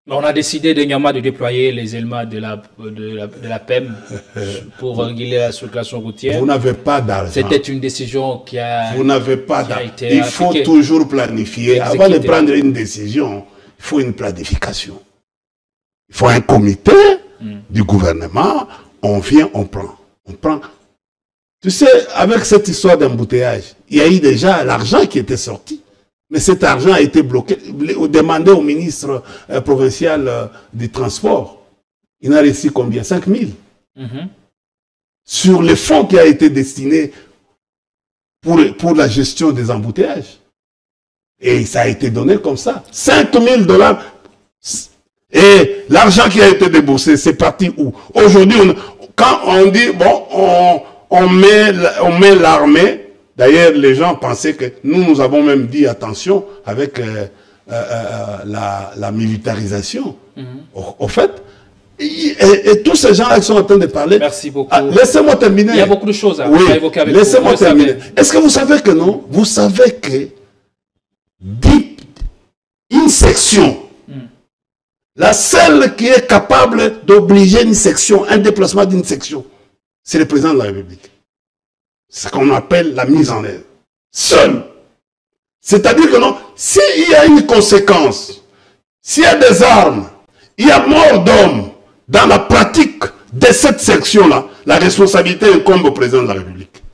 On a décidé dernièrement de déployer les éléments de la PEM pour réguler la circulation routière. Vous n'avez pas d'argent. C'était une décision qui a... Vous n'avez pas d'argent. Il faut toujours planifier. Avant de prendre une décision, il faut une planification. Il faut un comité du gouvernement. On vient, on prend. Tu sais, avec cette histoire d'embouteillage, il y a eu déjà l'argent qui était sorti. Mais cet argent a été bloqué, demandé au ministre provincial du transport. Il a reçu combien? 5 000. Sur les fonds qui a été destiné pour la gestion des embouteillages. Et ça a été donné comme ça. 5 000 $. Et l'argent qui a été déboursé, c'est parti où? Aujourd'hui, quand on dit, bon, on met l'armée. D'ailleurs, les gens pensaient que nous avons même dit attention avec la militarisation. Au fait, et tous ces gens-là qui sont en train de parler. Merci beaucoup. Laissez-moi terminer. Il y a beaucoup de choses à évoquer avec vous. Laissez-moi terminer. Est-ce que vous savez que non? Vous savez que une section, la seule qui est capable d'obliger une section, un déplacement d'une section, c'est le président de la République. C'est ce qu'on appelle la mise en œuvre. Seul. C'est-à-dire que non, s'il y a une conséquence, s'il y a des armes, il y a mort d'hommes dans la pratique de cette section-là, la responsabilité incombe au président de la République.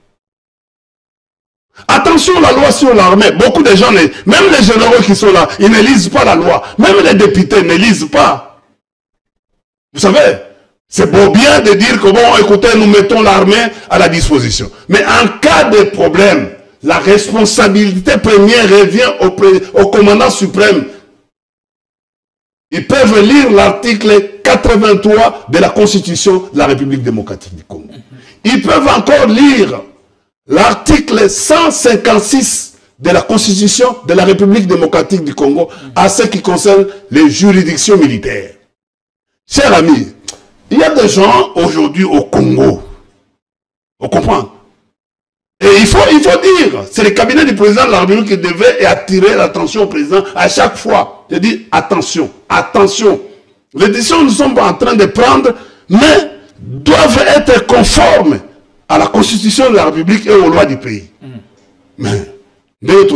Attention, la loi sur l'armée, beaucoup de gens, même les généraux qui sont là, ils ne lisent pas la loi. Même les députés ne lisent pas. Vous savez, c'est beau bien de dire que bon, écoutez, nous mettons l'armée à la disposition. Mais en cas de problème, la responsabilité première revient au commandant suprême. Ils peuvent lire l'article 83 de la Constitution de la République démocratique du Congo. Ils peuvent encore lire l'article 156 de la Constitution de la République démocratique du Congo à ce qui concerne les juridictions militaires. Chers amis, il y a des gens aujourd'hui au Congo. On comprend. Et il faut dire, c'est le cabinet du président de la République qui devait attirer l'attention au président à chaque fois. Je dis attention, attention. Les décisions que nous sommes en train de prendre, mais doivent être conformes à la Constitution de la République et aux lois du pays. Mais, d'ailleurs,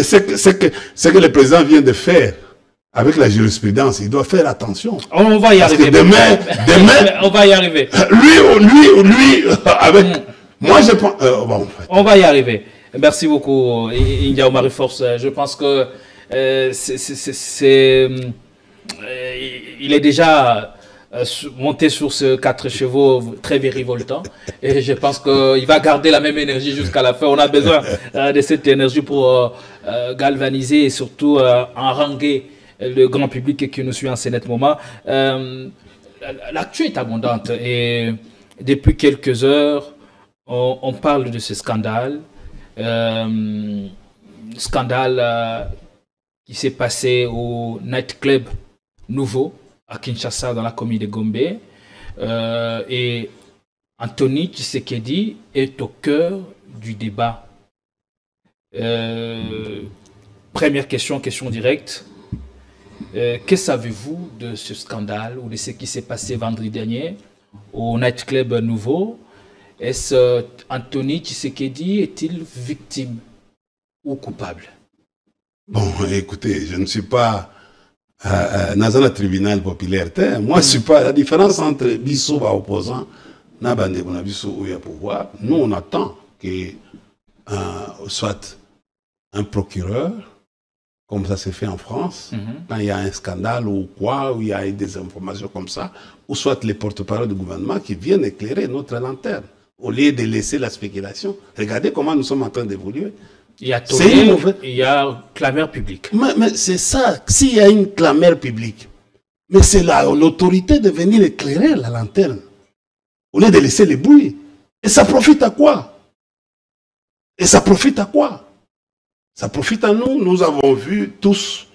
ce que le président vient de faire avec la jurisprudence, il doit faire attention. On va y arriver. Demain, on va y arriver. Lui, avec... Moi, je pense... bon, en fait. On va y arriver. Merci beaucoup, India Omar Force. Je pense que il est déjà monté sur ce 4 chevaux très virevoltant. Et je pense qu'il va garder la même énergie jusqu'à la fin. On a besoin de cette énergie pour galvaniser et surtout enranger le grand public qui nous suit en ce net moment. L'actu est abondante et depuis quelques heures, on parle de ce scandale. Scandale qui s'est passé au nightclub Nouveau à Kinshasa dans la commune de Gombe. Et Anthony Tshisekedi est au cœur du débat. Première question directe. Que savez-vous de ce scandale ou de ce qui s'est passé vendredi dernier au nightclub Nouveau? Est-ce Anthony Tshisekedi est-il victime ou coupable? Bon, écoutez, je ne suis pas dans un tribunal populaire. Moi, je ne suis pas... La différence entre Bissou et opposant, Bissou et pouvoir, nous, on attend que soit un procureur, comme ça s'est fait en France, quand il y a un scandale ou quoi, où il y a des informations comme ça, ou soit les porte-parole du gouvernement qui viennent éclairer notre lanterne, au lieu de laisser la spéculation. Regardez comment nous sommes en train d'évoluer. Il y a tollé, il y a clameur publique. Mais c'est ça, s'il y a une clameur publique, mais c'est l'autorité de venir éclairer la lanterne, au lieu de laisser les bruits. Et ça profite à quoi? Ça profite à nous. Nous avons vu tous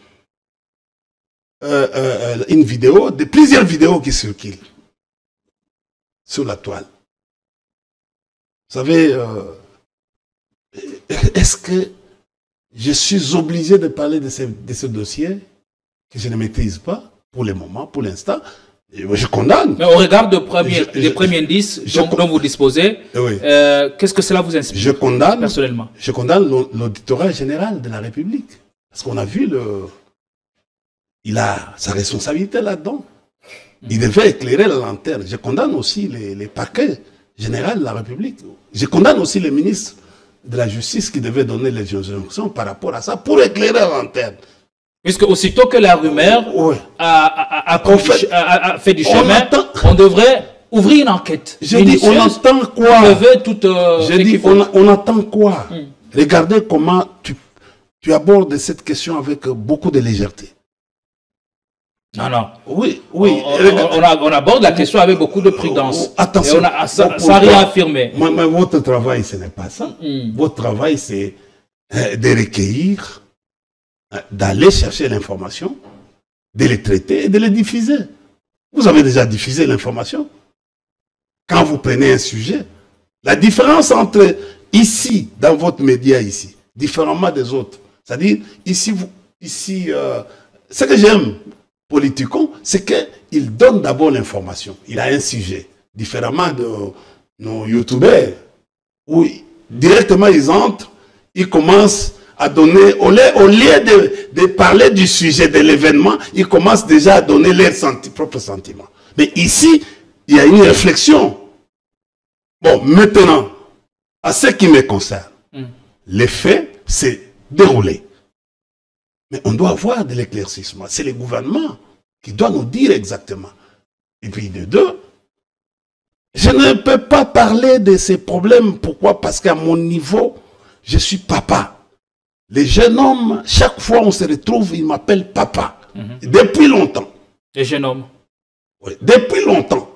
une vidéo, plusieurs vidéos qui circulent sur la toile. Vous savez, est-ce que je suis obligé de parler de ce dossier que je ne maîtrise pas pour le moment, pour l'instant? Je condamne. Mais au regard des premiers indices dont vous disposez, oui. Qu'est-ce que cela vous inspire? Je condamne, personnellement. Je condamne l'auditorat général de la République. Parce qu'on a vu il a sa responsabilité là-dedans. Il devait éclairer la lanterne. Je condamne aussi les parquets généraux de la République. Je condamne aussi les ministres de la Justice qui devaient donner les injonctions par rapport à ça pour éclairer la lanterne. Puisque aussitôt que la rumeur a fait du chemin, on devrait ouvrir une enquête. J'ai dit, on attend quoi? J'ai dit, on attend quoi? Regardez comment tu abordes cette question avec beaucoup de légèreté. Non, non. Oui, oui. On aborde la question avec beaucoup de prudence. Attention. Sans rien affirmer. Mais votre travail, ce n'est pas ça. Votre travail, c'est de recueillir, d'aller chercher l'information, de les traiter et de les diffuser. Vous avez déjà diffusé l'information. Quand vous prenez un sujet, la différence entre ici, dans votre média ici, différemment des autres, c'est-à-dire ici, ce que j'aime, Politicon, c'est qu'il donne d'abord l'information. Il a un sujet, différemment de nos youtubeurs, où directement ils entrent, ils commencent à donner, au lieu de parler du sujet, de l'événement, ils commencent déjà à donner leurs propres sentiments. Mais ici, il y a une réflexion. Bon, maintenant, à ce qui me concerne, les faits s'est déroulé. Mais on doit avoir de l'éclaircissement. C'est le gouvernement qui doit nous dire exactement. Et puis de deux, je ne peux pas parler de ces problèmes. Pourquoi? Parce qu'à mon niveau, je suis papa. Les jeunes hommes, chaque fois on se retrouve, ils m'appellent papa. Depuis longtemps. Les jeunes hommes? Oui, depuis longtemps.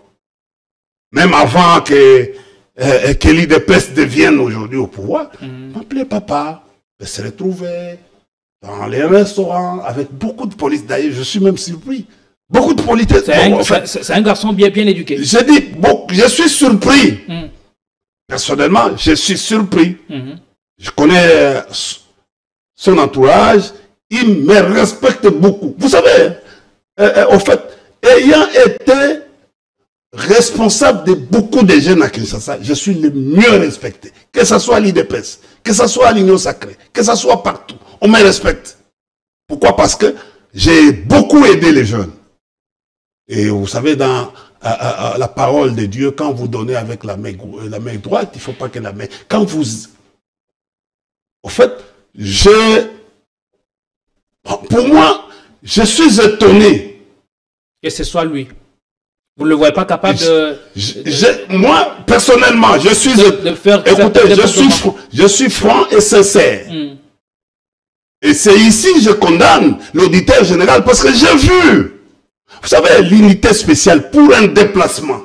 Même avant que l'IDPS devienne aujourd'hui au pouvoir, ils m'appelaient papa. Ils se retrouvaient dans les restaurants, avec beaucoup de police. D'ailleurs, je suis même surpris. Beaucoup de police. C'est un garçon bien éduqué. Je dis, bon, je suis surpris. Personnellement, je suis surpris. Je connais son entourage. Il me respecte beaucoup. Vous savez, en fait, ayant été responsable de beaucoup de jeunes à Kinshasa, je suis le mieux respecté. Que ce soit à l'IDPS, que ce soit à l'Union Sacrée, que ce soit partout. On me respecte. Pourquoi? Parce que j'ai beaucoup aidé les jeunes. Et vous savez, dans la parole de Dieu, quand vous donnez avec la main droite, il ne faut pas que la main... Quand vous... En fait, pour moi, je suis étonné. Que ce soit lui. Vous ne le voyez pas capable moi, personnellement, je suis... Écoutez, je suis franc et sincère. Et c'est ici que je condamne l'auditeur général parce que j'ai vu, vous savez, l'unité spéciale pour un déplacement.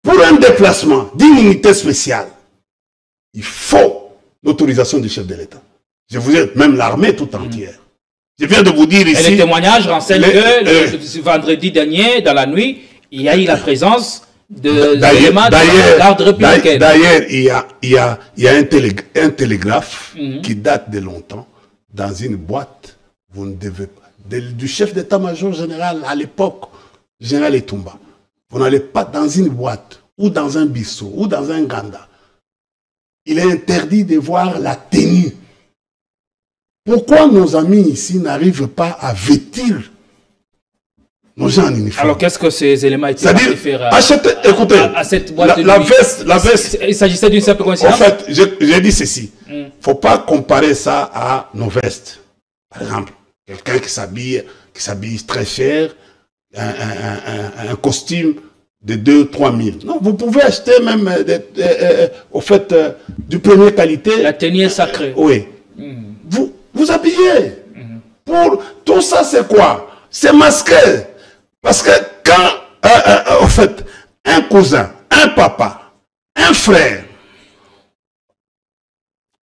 Pour un déplacement d'une unité spéciale, il faut l'autorisation du chef de l'État. Je vous dis, même l'armée tout entière. Je viens de vous dire ici... Et les témoignages renseignent que le vendredi dernier, dans la nuit, il y a eu la présence d'éléments de la garde républicaine. D'ailleurs, il y a un télégraphe qui date de longtemps dans une boîte. Vous ne devez pas. Du chef d'état-major général à l'époque, général Etumba. Vous n'allez pas dans une boîte ou dans un bistrot ou dans un ganda. Il est interdit de voir la tenue. Pourquoi nos amis ici n'arrivent pas à vêtir nos gens en uniforme? Alors qu'est-ce que ces éléments étaient écoutez, à cette boîte de la veste, il s'agissait d'une simple coïncidence? En fait, j'ai dit ceci. Il ne faut pas comparer ça à nos vestes. Par exemple, quelqu'un qui s'habille très cher, un costume de 2-3 000. Non, vous pouvez acheter même au fait du première qualité. La tenue est sacrée. Oui. Vous habillez. Pour tout ça, c'est quoi? C'est masqué. Parce que quand, en fait, un cousin, un papa, un frère,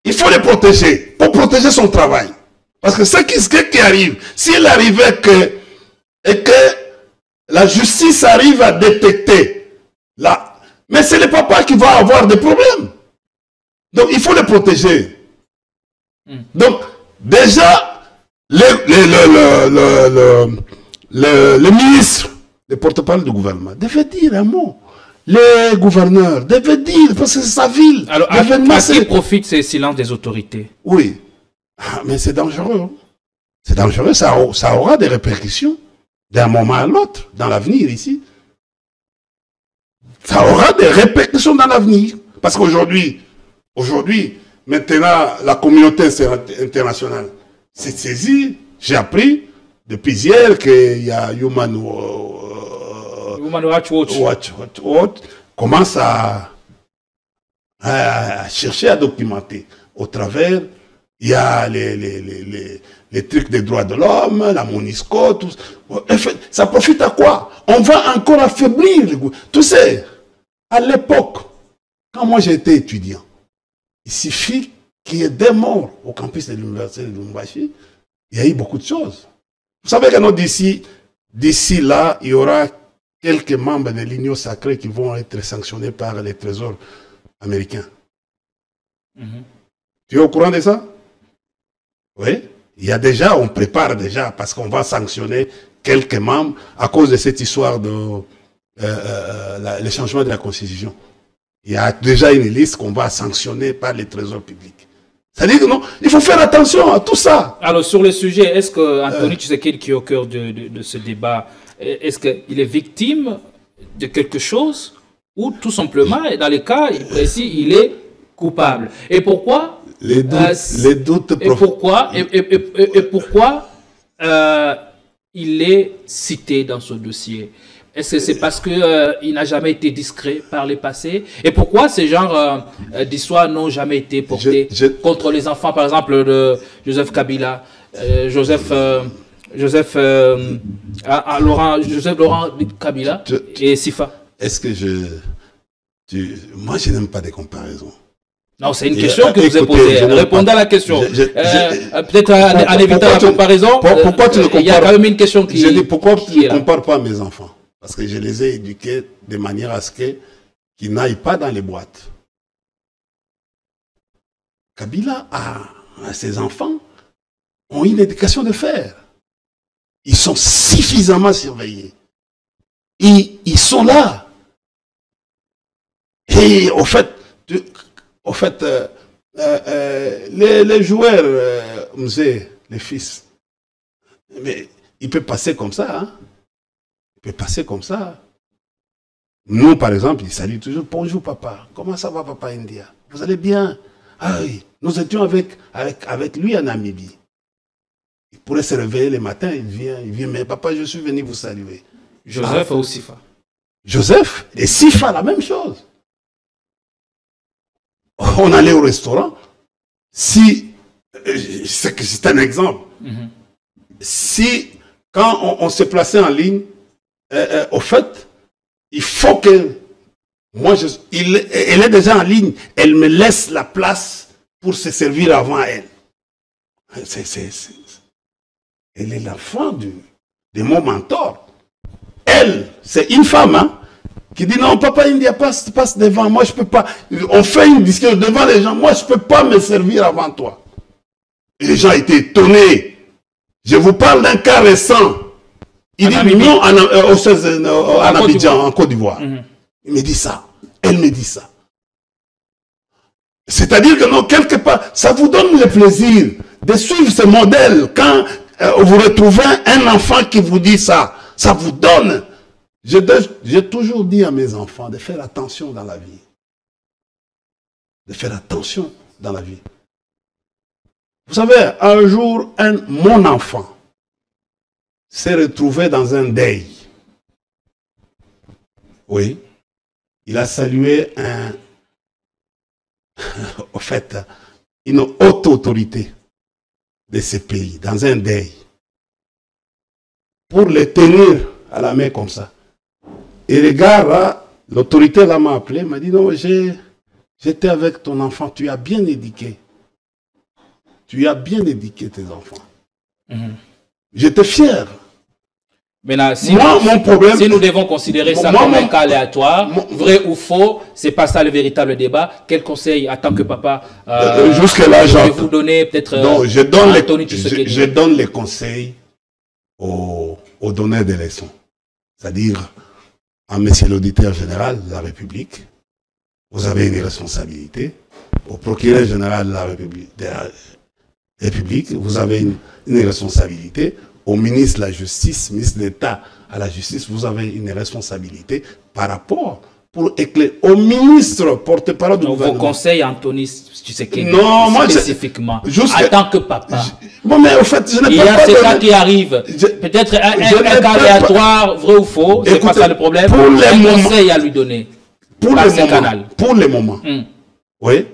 il faut les protéger pour protéger son travail. Parce que ce qui arrive, s'il arrivait que la justice arrive à détecter, mais c'est le papa qui va avoir des problèmes. Donc, il faut les protéger. Donc, déjà, le ministre, le porte-parole du gouvernement, devait dire un mot. Les gouverneurs devaient dire, parce que c'est sa ville. Alors, à qui profitent ces silences des autorités? Oui. Mais c'est dangereux. C'est dangereux, ça aura des répercussions. d'un moment à l'autre, dans l'avenir ici. Ça aura des répercussions dans l'avenir. Parce qu'aujourd'hui, maintenant, la communauté internationale s'est saisie. J'ai appris depuis hier qu'il y a Human Rights Watch commence à chercher à documenter. Au travers, il y a les trucs des droits de l'homme, la MONUSCO, tout ça profite à quoi? On va encore affaiblir le goût. Tu sais, à l'époque, quand moi j'étais étudiant, il suffit qu'il y ait des morts au campus de l'université de Lubumbashi. Il y a eu beaucoup de choses. Vous savez que d'ici là, il y aura quelques membres de l'Union sacrée qui vont être sanctionnés par les trésors américains. Tu es au courant de ça? Oui. Il y a déjà, on prépare déjà, parce qu'on va sanctionner quelques membres à cause de cette histoire de le changement de la Constitution. Il y a déjà une liste qu'on va sanctionner par les trésors publics. C'est-à-dire que non, il faut faire attention à tout ça. Alors, sur le sujet, est-ce que Anthony Tshisekedi, qui est au cœur de ce débat, est-ce qu'il est victime de quelque chose ou tout simplement, dans les cas précis, il est coupable? Et pourquoi les doutes et pourquoi il est cité dans ce dossier? Est-ce que c'est parce qu'il n'a jamais été discret par le passé? Et pourquoi ces genres d'histoires n'ont jamais été portés contre les enfants, par exemple, de Joseph Kabila, Joseph Laurent Kabila et Sifa? Est-ce que moi, je n'aime pas des comparaisons. Non, c'est une question que vous avez posée. Répondez à la question. Peut-être en évitant la comparaison. Pourquoi tu ne compares? Il y a quand même une question qui. Je dis pourquoi tu ne compares pas mes enfants? Parce que je les ai éduqués de manière à ce qu'ils n'aillent pas dans les boîtes. Kabila ses enfants ont une éducation de fer. Ils sont suffisamment surveillés. Ils sont là. Et au fait, les joueurs, les fils, mais il peut passer comme ça. Hein? Il peut passer comme ça. Nous, par exemple, il salue toujours. Bonjour, papa. Comment ça va, papa India? Vous allez bien? Ah oui. Nous étions avec lui en Namibie. Il pourrait se réveiller le matin, il vient, mais papa, je suis venu vous saluer. Joseph ou Sifa? Joseph et Sifa, la même chose. On allait au restaurant. Si, c'est un exemple. Si, quand on se plaçait en ligne, au fait, il faut que moi, elle est déjà en ligne, elle me laisse la place pour se servir avant elle. Elle est l'enfant de mon mentor. Elle, c'est une femme, hein, qui dit non, papa India, passe devant, moi je peux pas. On fait une discussion devant les gens, moi je peux pas me servir avant toi. Et les gens étaient étonnés. Je vous parle d'un cas récent. Il dit non, en Abidjan, en Côte d'Ivoire. Il me dit ça. Elle me dit ça. C'est-à-dire que non, quelque part, ça vous donne le plaisir de suivre ce modèle. Quand vous retrouvez un enfant qui vous dit ça, ça vous donne. J'ai toujours dit à mes enfants de faire attention dans la vie. De faire attention dans la vie. Vous savez, un jour, mon enfant s'est retrouvé dans un deuil. Oui. Il a salué au fait, une haute autorité de ce pays, dans un deuil. Pour le tenir à la main comme ça. Et le gars là, l'autorité là m'a appelé, m'a dit non, j'étais avec ton enfant, tu as bien éduqué. Tu as bien éduqué tes enfants. J'étais fier. Maintenant, si, mon problème, si nous devons considérer ça comme un cas aléatoire, vrai ou faux, c'est pas ça le véritable débat. Quel conseil, en tant que papa, jusque-là, je vais vous donner peut-être je donne les conseils aux donneurs de leçons. C'est-à-dire, à monsieur l'auditeur général de la République, vous avez une responsabilité. Au procureur général de la République, vous avez une responsabilité. au ministre de la Justice, ministre d'État à la Justice, vous avez une responsabilité par rapport pour éclairer au ministre porte-parole du gouvernement. Vos conseils, Anthony Tshisekedi, non, moi, spécifiquement, en tant que papa. Bon, mais au fait, je n'ai pas... Il y a ces cas qui arrivent. Peut-être un cas aléatoire, vrai ou faux, c'est pas ça le problème. Pour les un moments, conseil à lui donner. Pour les moments. Oui.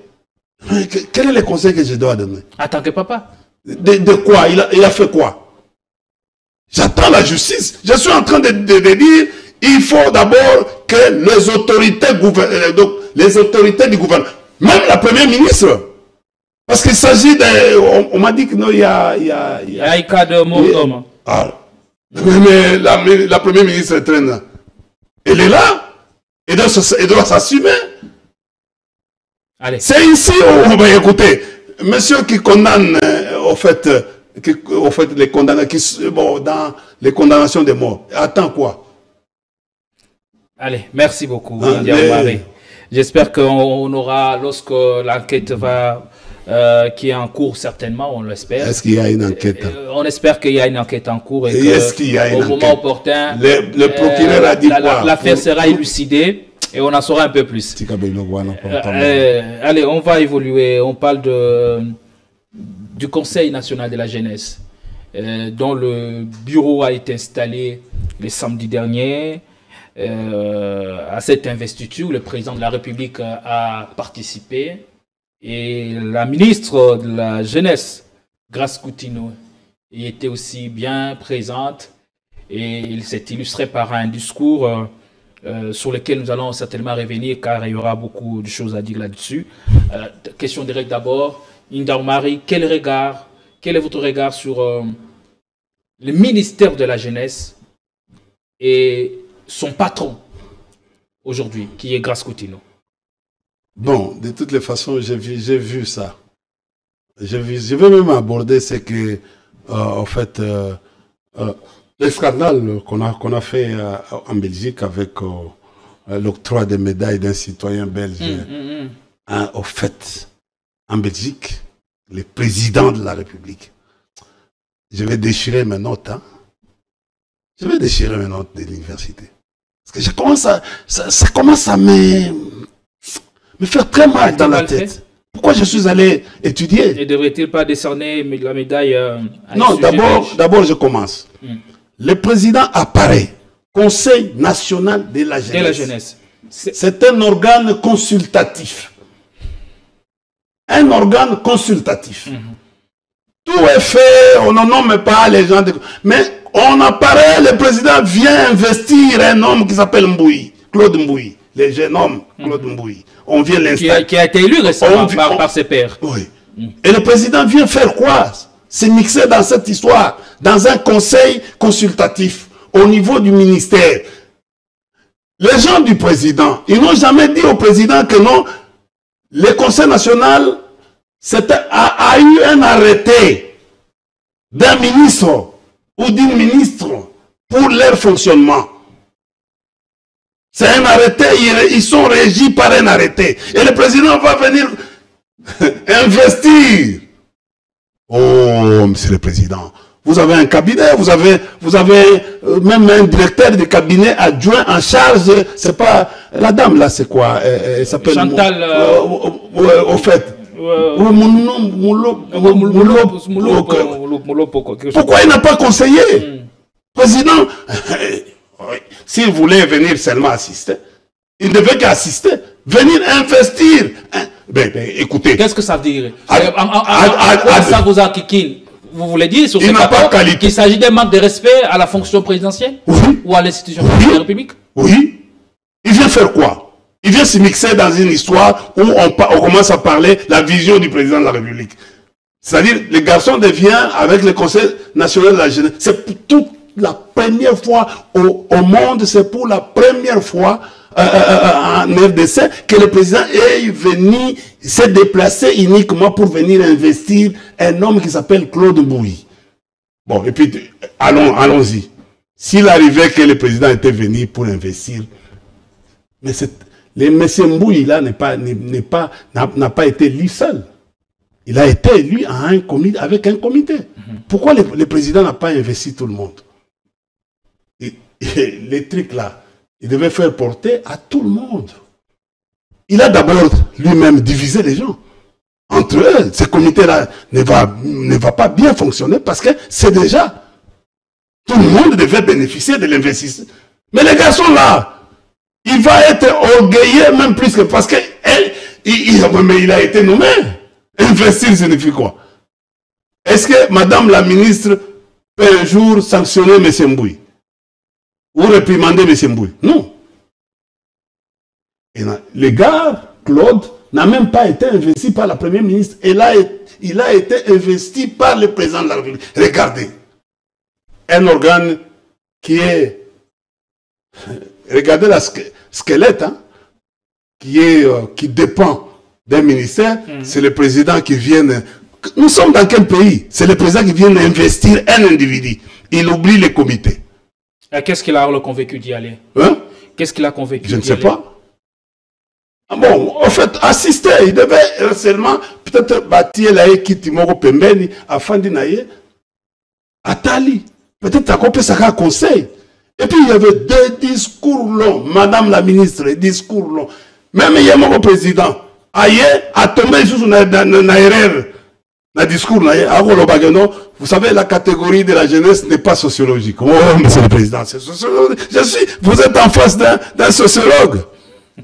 Quel est le conseil que je dois donner? En tant que papa. De quoi? Il a fait quoi? J'attends la justice. Je suis en train de dire, il faut d'abord que les autorités du gouvernement, même la première ministre, parce qu'il s'agit de... On m'a dit que non, il y a un cas de mort. Mais la première ministre traîne. Elle est là. Elle doit s'assumer. C'est ici où on va écouter. Monsieur qui condamne, au fait, les condamnés, dans les condamnations de mort. Attends quoi? Allez, merci beaucoup. J'espère qu'on aura, lorsque l'enquête va, qui est en cours certainement, on l'espère. Est-ce qu'il y a une enquête? On espère qu'il y a une enquête en cours et est-ce qu'il y a une au moment opportun, le procureur a dit quoi? L'affaire sera élucidée et on en saura un peu plus. Allez, on va évoluer. On parle du Conseil national de la jeunesse, dont le bureau a été installé le samedi dernier. À cette investiture, le président de la République a participé et la ministre de la Jeunesse, Grace Coutinho, y était aussi bien présente et il s'est illustré par un discours sur lequel nous allons certainement revenir car il y aura beaucoup de choses à dire là-dessus. Question directe d'abord, Indar Marie, quel est votre regard sur le ministère de la Jeunesse et son patron aujourd'hui, qui est Grace Coutinho? Bon, de toutes les façons, j'ai vu ça. Je vais même aborder ce que, en fait, le scandale qu'on a fait en Belgique avec l'octroi des médailles d'un citoyen belge. Au fait, en Belgique, le président de la République. Je vais déchirer mes notes. Je vais déchirer mes notes de l'université. Parce que ça commence à me faire très mal dans la tête. Pourquoi je suis allé étudier? Ne devrait-il pas décerner la médaille à non, d'abord je commence. Le président apparaît. Conseil national de la jeunesse. C'est un organe consultatif. Un organe consultatif. Tout est fait, on ne nomme pas les gens. Mais on apparaît, le président vient investir un homme qui s'appelle Mbouyi, Claude Mbouyi, le jeune homme Claude Mbouyi. On vient l'installer. Qui a été élu récemment par ses pairs. Oui. Et le président vient faire quoi? C'est mixé dans cette histoire, dans un conseil consultatif au niveau du ministère. Les gens du président, ils n'ont jamais dit au président que non, le conseil national a eu un arrêté d'un ministre ou d'une ministre pour leur fonctionnement. C'est un arrêté, ils sont régis par un arrêté. Et le président va venir investir. Oh, monsieur le président, vous avez un cabinet, vous avez même un directeur de cabinet adjoint en charge, c'est pas, la dame là, c'est quoi? Elle s'appelle Chantal, au fait. Pourquoi il n'a pas conseillé? Président, s'il voulait venir seulement assister, il ne devait qu'assister, venir investir. Écoutez. Qu'est-ce que ça veut dire? Ça vous a kikin? Vous voulez dire sur qu'il s'agit d'un manque de respect à la fonction présidentielle? Oui. Ou à l'institution de la République? Oui. Il vient faire quoi? Il vient se mixer dans une histoire où on commence à parler la vision du président de la République. C'est-à-dire, le garçon devient, avec le Conseil national de la jeunesse, c'est pour toute la première fois au monde, c'est pour la première fois en RDC que le président est venu se déplacer uniquement pour venir investir un homme qui s'appelle Claude Mbouyi. Bon, et puis, allons-y. S'il arrivait que le président était venu pour investir, mais le M. Mbouyi là n'a pas été lui seul. Il a été élu à un comité, avec un comité. Pourquoi le président n'a pas investi tout le monde? Et les trucs là, il devait faire porter à tout le monde. Il a d'abord lui-même divisé les gens. Entre eux, ce comité-là ne va pas bien fonctionner parce que c'est déjà... Tout le monde devait bénéficier de l'investissement. Mais les garçons là, il va être orgueilleux même plus que... Parce que il a été nommé. Investir signifie quoi? Est-ce que Madame la ministre peut un jour sanctionner M. Mbouy? Ou réprimander M. Mbouy? Non. Et le gars, Claude, n'a même pas été investi par la première ministre. Il a été investi par le président de la République. Regardez. Un organe qui est... Regardez la squelette, hein, qui dépend d'un ministère. C'est le président qui vient... Nous sommes dans quel pays? C'est le président qui vient investir un individu. Il oublie les comités. Qu'est-ce qu'il a convaincu d'y aller? Hein? Qu'est-ce qu'il a convaincu? Je ne sais pas. Bon, en fait, assister, il devait seulement peut-être bâtir la équipe Timoro Pembeni afin d'y Atali. Peut-être à couper ça conseil. Et puis il y avait deux discours longs. Madame la ministre, discours longs. Même il y a mon président. Aïe, a tombé sur une erreur. Le discours, vous savez, la catégorie de la jeunesse n'est pas sociologique. Oh, monsieur le président, c'est sociologique. Vous êtes en face d'un sociologue.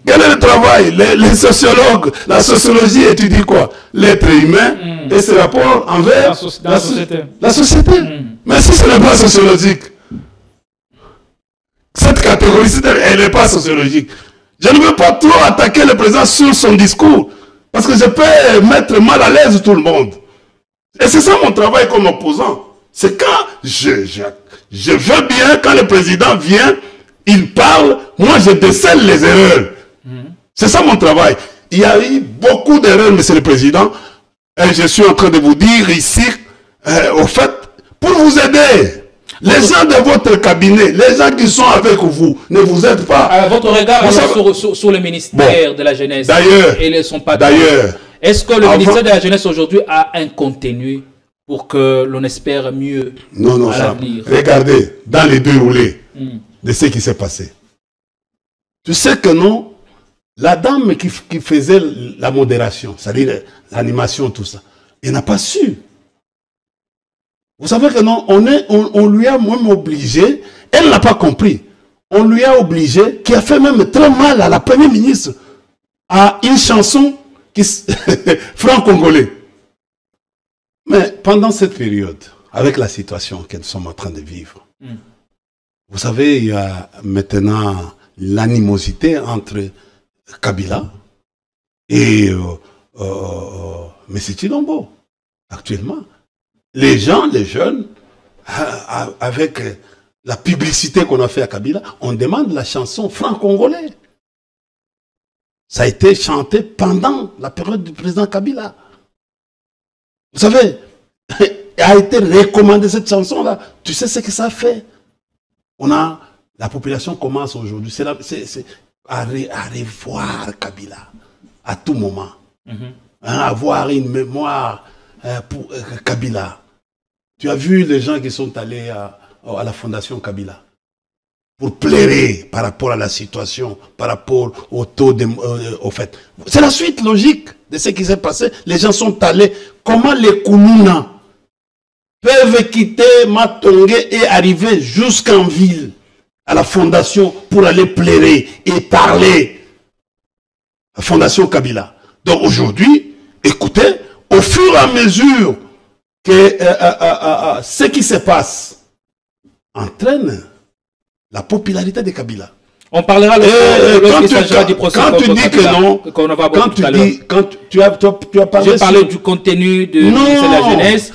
Quel est le travail? Les sociologues, la sociologie étudie quoi? L'être humain et ses rapports envers la société. Mais si ce n'est pas sociologique, cette catégorie, elle n'est pas sociologique. Je ne veux pas trop attaquer le président sur son discours, parce que je peux mettre mal à l'aise tout le monde. Et c'est ça mon travail comme opposant. C'est quand je veux bien, quand le président vient, il parle, moi je décèle les erreurs. C'est ça mon travail. Il y a eu beaucoup d'erreurs, monsieur le président. Et je suis en train de vous dire ici, au fait, pour vous aider, les gens de votre cabinet, les gens qui sont avec vous, ne vous aident pas. Votre regard sur le ministère de la Jeunesse et son patron. D'ailleurs, est-ce que le ministère de la Jeunesse aujourd'hui a un contenu pour que l'on espère mieux à l'avenir? Regardez, dans les déroulés de ce qui s'est passé. Tu sais que non, la dame qui faisait la modération, c'est-à-dire l'animation, tout ça, elle n'a pas su. Vous savez que non, on lui a même obligé, elle n'a pas compris, on lui a obligé, qui a fait même très mal à la première ministre, à une chanson franc-congolais. Mais pendant cette période, avec la situation que nous sommes en train de vivre, vous savez, il y a maintenant l'animosité entre Kabila et M. Tshilombo. Actuellement, les jeunes, avec la publicité qu'on a fait à Kabila, on demande la chanson franc-congolais. Ça a été chanté pendant la période du président Kabila. Vous savez, a été recommandé cette chanson-là. Tu sais ce que ça fait? La population commence aujourd'hui à revoir Kabila à tout moment. Avoir une mémoire pour Kabila. Tu as vu les gens qui sont allés à la fondation Kabila pour plairer par rapport à la situation, par rapport au taux de... au fait. C'est la suite logique de ce qui s'est passé. Les gens sont allés. Comment les Kounouna peuvent quitter Matongé et arriver jusqu'en ville, à la fondation, pour aller plairer et parler. La fondation Kabila. Donc aujourd'hui, écoutez, au fur et à mesure que ce qui se passe entraîne la popularité de Kabila. On parlera lorsqu'il s'agira du procès. Quand tu dis que non, quand tu as parlé... J'ai parlé du contenu de la jeunesse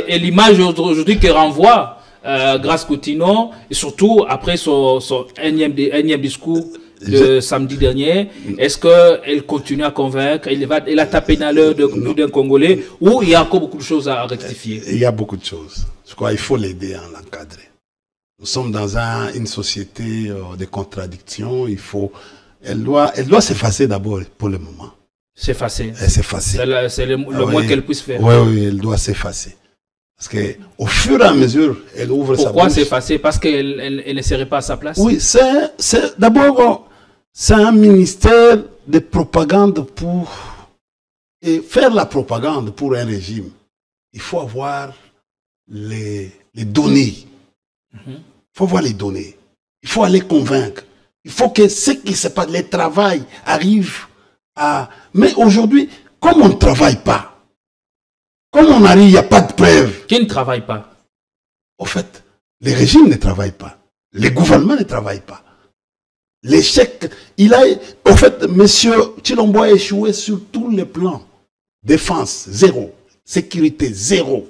et l'image aujourd'hui que renvoie Grace Coutinho, et surtout après son énième discours de samedi dernier. Est-ce qu'elle continue à convaincre? Elle a tapé dans l'heure d'un Congolais, ou il y a encore beaucoup de choses à rectifier? Il y a beaucoup de choses. Je crois qu'il faut l'aider à l'encadrer. Nous sommes dans une société de contradictions. Elle doit s'effacer d'abord pour le moment. s'effacer. S'effacer. C'est le moins qu'elle puisse faire. Oui, elle doit s'effacer. Parce qu'au fur et à mesure, elle ouvre sa bouche. Pourquoi s'effacer? Parce qu'elle ne serait pas à sa place? Oui, d'abord, c'est un ministère de propagande pour... Et faire la propagande pour un régime, il faut avoir les données. Il faut voir les données. Il faut aller convaincre. Il faut que ce qui se passe, le travail arrive à... Mais aujourd'hui, comme on ne travaille pas, comme on arrive, il n'y a pas de preuves. Qui ne travaille pas? Au fait, les régimes ne travaillent pas. Les gouvernements ne travaillent pas. L'échec, au fait, M. Tshilombo a échoué sur tous les plans. Défense, zéro. Sécurité, zéro.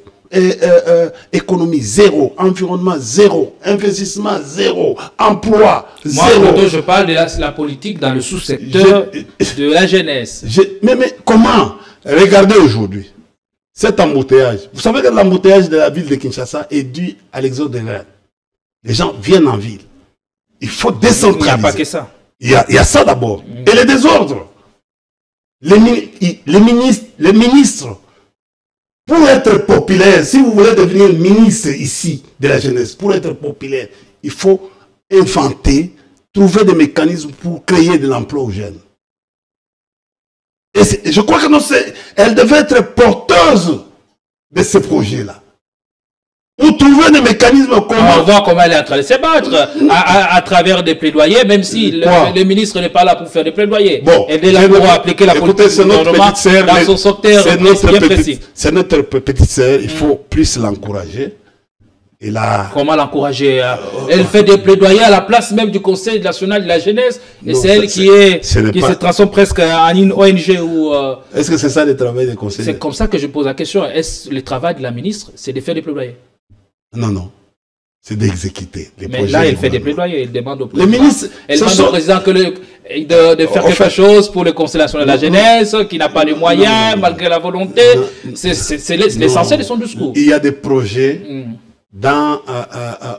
Économie, zéro. Environnement, zéro. Investissement, zéro. Emploi, zéro. Moi, je parle de la politique dans le sous-secteur de la jeunesse. Mais comment? Regardez aujourd'hui. Cet embouteillage. Vous savez que l'embouteillage de la ville de Kinshasa est dû à l'exode des graines. Les gens viennent en ville. Il faut décentraliser. Il n'y a pas que ça. Il y a ça d'abord. Et les désordres. Les ministres, pour être populaire, si vous voulez devenir ministre ici de la jeunesse, pour être populaire, il faut inventer, trouver des mécanismes pour créer de l'emploi aux jeunes. Et je crois que elle devait être porteuse de ce projet-là. Pour trouver des mécanismes comment... On voit comment elle est en train de se battre à travers des plaidoyers, même si le ministre n'est pas là pour faire des plaidoyers. Bon, elle est là pour appliquer la politique du gouvernement dans son secteur bien précis. C'est notre petite sœur, il faut plus l'encourager. Et là, comment l'encourager? Elle fait des plaidoyers à la place même du Conseil national de la jeunesse. Et c'est elle qui se transforme presque en une ONG. Est-ce que c'est ça le travail des conseillers? C'est comme ça que je pose la question. Est-ce le travail de la ministre, c'est de faire des plaidoyers? Non. C'est d'exécuter les projets. Mais là, elle fait des plaidoyers. Elle demande au président, au président de faire quelque chose pour le Conseil national de la jeunesse, qui n'a pas les moyens, malgré la volonté. C'est l'essentiel de son discours. Il y a des projets... Dans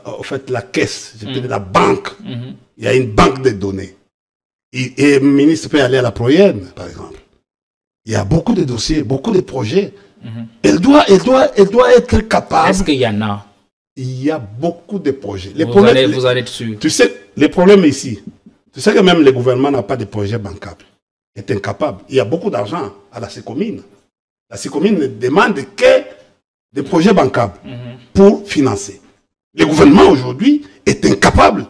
en fait, la caisse, je peux dire la banque, il y a une banque de données. Et le ministre peut aller à la Proyenne, par exemple. Il y a beaucoup de dossiers, beaucoup de projets. Elle doit être capable. Est-ce qu'il y en a? Il y a beaucoup de projets. Vous allez dessus. Tu sais, les problèmes ici, tu sais que même le gouvernement n'a pas de projet bancables. Il est incapable. Il y a beaucoup d'argent à la Sécomine. La Sécomine ne demande que des projets bancables pour financer. Le gouvernement aujourd'hui est incapable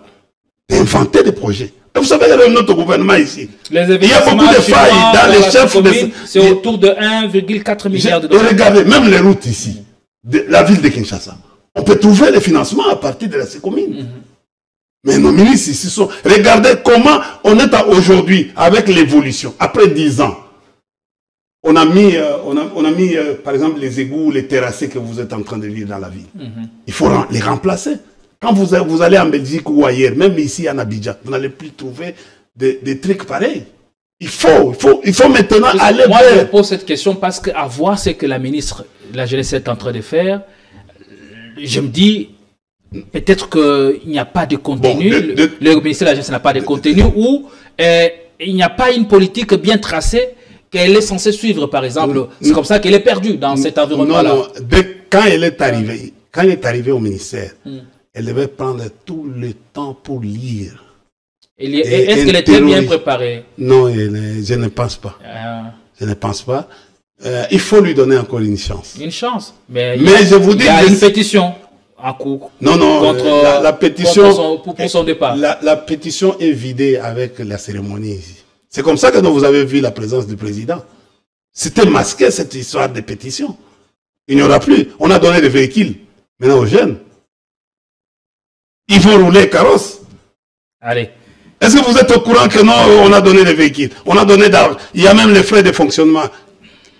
d'inventer des projets. Et vous savez que notre gouvernement ici, il y a beaucoup de failles dans les chefs de... C'est autour de 1,4 milliard de dollars. Regardez, même les routes ici, de la ville de Kinshasa, on peut trouver les financements à partir de la Sécomine. Mais nos ministres ici sont... Regardez comment on est aujourd'hui avec l'évolution, après 10 ans. On a mis, par exemple, les égouts, les terrassés que vous êtes en train de vivre dans la ville. Il faut les remplacer. Quand vous allez en Belgique ou ailleurs, même ici en Abidjan, vous n'allez plus trouver des trucs pareils. Il faut maintenant aller Moi, je pose cette question parce qu'à voir ce que la ministre de la Jeunesse est en train de faire, je me dis, peut-être qu'il n'y a pas de contenu, le ministère de la Jeunesse n'a pas de contenu, ou il n'y a pas une politique bien tracée qu'elle est censée suivre, par exemple. C'est comme ça qu'elle est perdue dans cet environnement-là. Non. Quand elle est arrivée au ministère, elle devait prendre tout le temps pour lire. Est-ce qu'elle était bien préparée? Non, je ne pense pas. Je ne pense pas. Il faut lui donner encore une chance. Une chance. Mais je vous dis, il y a une pétition en cours. Non, la pétition pour son départ. La pétition est vidée avec la cérémonie ici. C'est comme ça que vous avez vu la présence du président. C'était masqué cette histoire de pétition. Il n'y aura plus. On a donné des véhicules maintenant aux jeunes. Ils vont rouler carrosse. Allez. Est-ce que vous êtes au courant que non, on a donné des véhicules? On a donné d'argent. Il y a même les frais de fonctionnement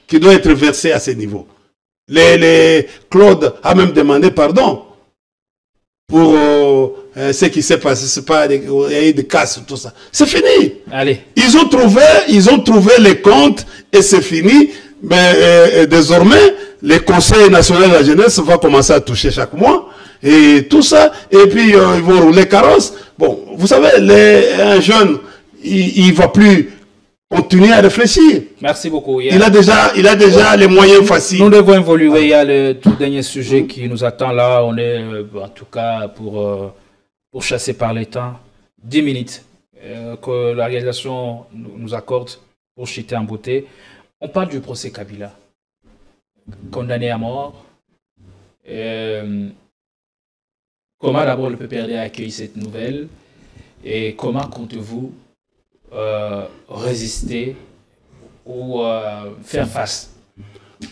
qui doivent être versés à ce niveau. Claude a même demandé pardon pour ce qui s'est passé. C'est pas il y a eu des casses, tout ça. C'est fini. Allez. Ils ont trouvé les comptes et c'est fini. Mais désormais, le Conseil national de la jeunesse va commencer à toucher chaque mois et tout ça. Et puis ils vont rouler carrosse. Bon, vous savez, un jeune, il va plus continuer à réfléchir. Merci beaucoup. Il a déjà les moyens faciles. Nous devons évoluer. Il y a le tout dernier sujet qui nous attend là. On est, en tout cas, pour chasser par les temps, 10 minutes que la réalisation nous accorde pour chiter en beauté. On parle du procès Kabila, condamné à mort. Comment d'abord le PPRD a accueilli cette nouvelle et comment comptez-vous résister ou faire face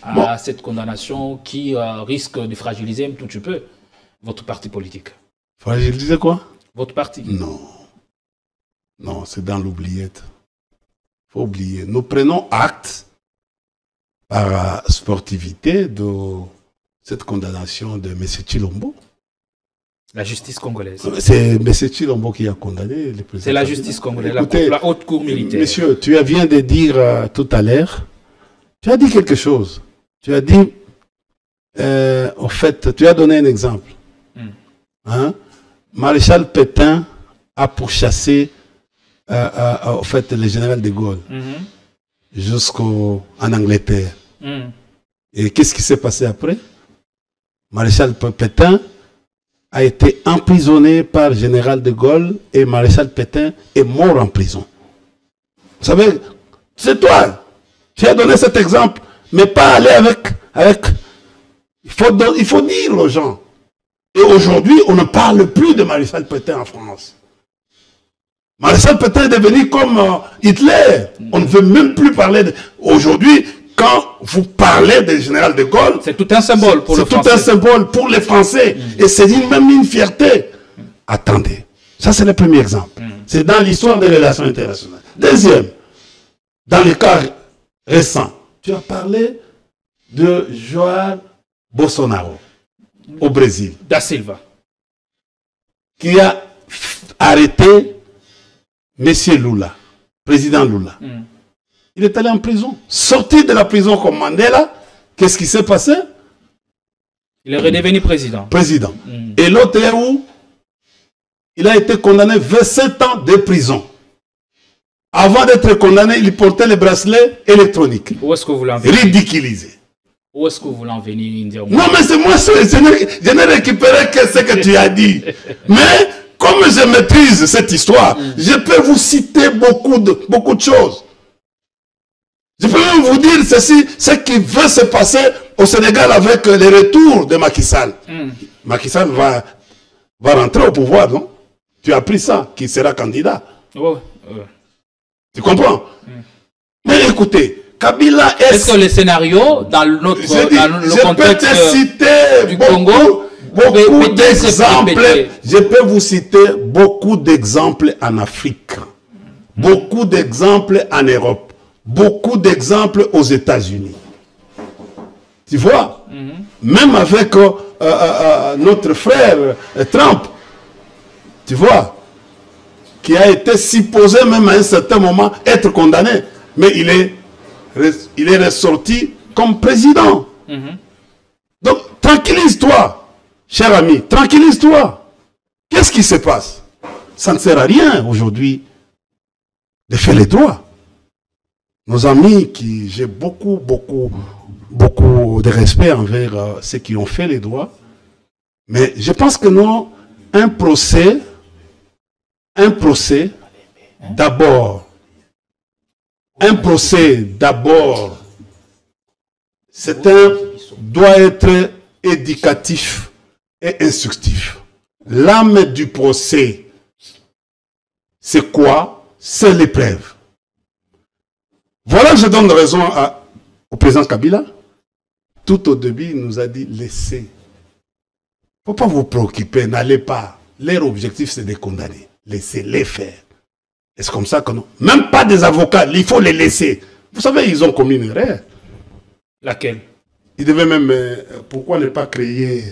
à cette condamnation qui risque de fragiliser un tout petit peu votre parti politique? Fragiliser quoi? Votre parti? Non. Non, c'est dans l'oubliette. Il faut oublier. Nous prenons acte par sportivité de cette condamnation de M. Chilombo. La justice congolaise. C'est M. Chilombo qui a condamné le président. C'est la justice congolaise, Écoutez, la haute cour militaire. Monsieur, tu viens de dire tout à l'heure, tu as dit quelque chose. Tu as dit, en fait, tu as donné un exemple. Hein? Maréchal Pétain a pourchassé en fait, le général de Gaulle jusqu'en Angleterre. Et qu'est-ce qui s'est passé après? Maréchal Pétain a été emprisonné par le général de Gaulle et Maréchal Pétain est mort en prison. Vous savez, c'est toi. Tu as donné cet exemple, mais pas aller avec... Il faut dire aux gens. Et aujourd'hui, on ne parle plus de Maréchal Pétain en France. Maréchal Pétain est devenu comme Hitler. On ne veut même plus parler de... Aujourd'hui, quand vous parlez du général de Gaulle... C'est tout un symbole pour le Français. C'est tout un symbole pour les Français. Et c'est même une fierté. Attendez. Ça, c'est le premier exemple. C'est dans l'histoire des relations internationales. Deuxième, dans le cas récent, tu as parlé de Jair Bolsonaro au Brésil. Da Silva. Qui a arrêté M. Lula, président Lula. Il est allé en prison. Sorti de la prison comme Mandela, qu'est-ce qui s'est passé? Il est redevenu président. Président. Et l'autre est où? Il a été condamné 27 ans de prison. Avant d'être condamné, il portait les bracelets électroniques. Où est-ce que vous l'en venez? Ridiculisé. Où est-ce que vous l'en venez? Non, mais c'est moi, je n'ai récupéré que ce que tu as dit. Mais, comme je maîtrise cette histoire, je peux vous citer beaucoup de choses. Je peux même vous dire ceci, ce qui veut se passer au Sénégal avec le retour de Macky Sall. Macky Sall va rentrer au pouvoir, non? Tu as appris ça, qu'il sera candidat. Tu comprends? Mais écoutez, Kabila est... Est-ce que le scénario, dans le contexte du Congo, beaucoup d'exemples, je peux vous citer beaucoup d'exemples en Afrique, beaucoup d'exemples en Europe, beaucoup d'exemples aux États-Unis. Tu vois? Même avec notre frère Trump, tu vois, qui a été supposé même à un certain moment être condamné, mais il est ressorti comme président. Donc, tranquillise-toi, cher ami, tranquillise-toi. Qu'est-ce qui se passe? Ça ne sert à rien aujourd'hui de faire les droits. Nos amis, j'ai beaucoup de respect envers ceux qui ont fait les droits, mais je pense que non, un procès d'abord, doit être éducatif et instructif. L'âme du procès, c'est quoi? C'est l'épreuve. Voilà, je donne raison au président Kabila. Tout au début, il nous a dit, laissez. Il ne faut pas vous préoccuper, n'allez pas. Leur objectif, c'est de condamner. Laissez-les faire. Et c'est comme ça que non. Même pas des avocats, il faut les laisser. Vous savez, ils ont commis une erreur. Laquelle? Ils devaient même... pourquoi ne pas créer...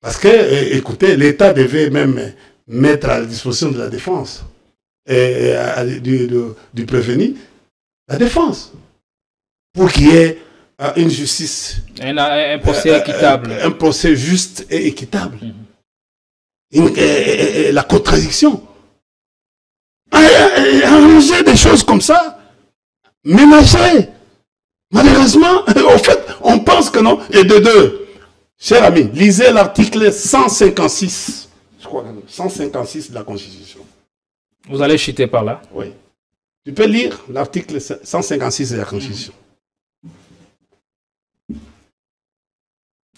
Parce que, écoutez, l'État devait même mettre à la disposition de la défense et du prévenu la défense. Pour qu'il y ait une justice... Un procès équitable. Un procès juste et équitable. La contradiction. arranger des choses comme ça. Ménager. Malheureusement, au fait, on pense que non. Et de deux, chers amis, lisez l'article 156, je crois, 156 de la Constitution. Vous allez chuter par là. Oui. Tu peux lire l'article 156 de la Constitution.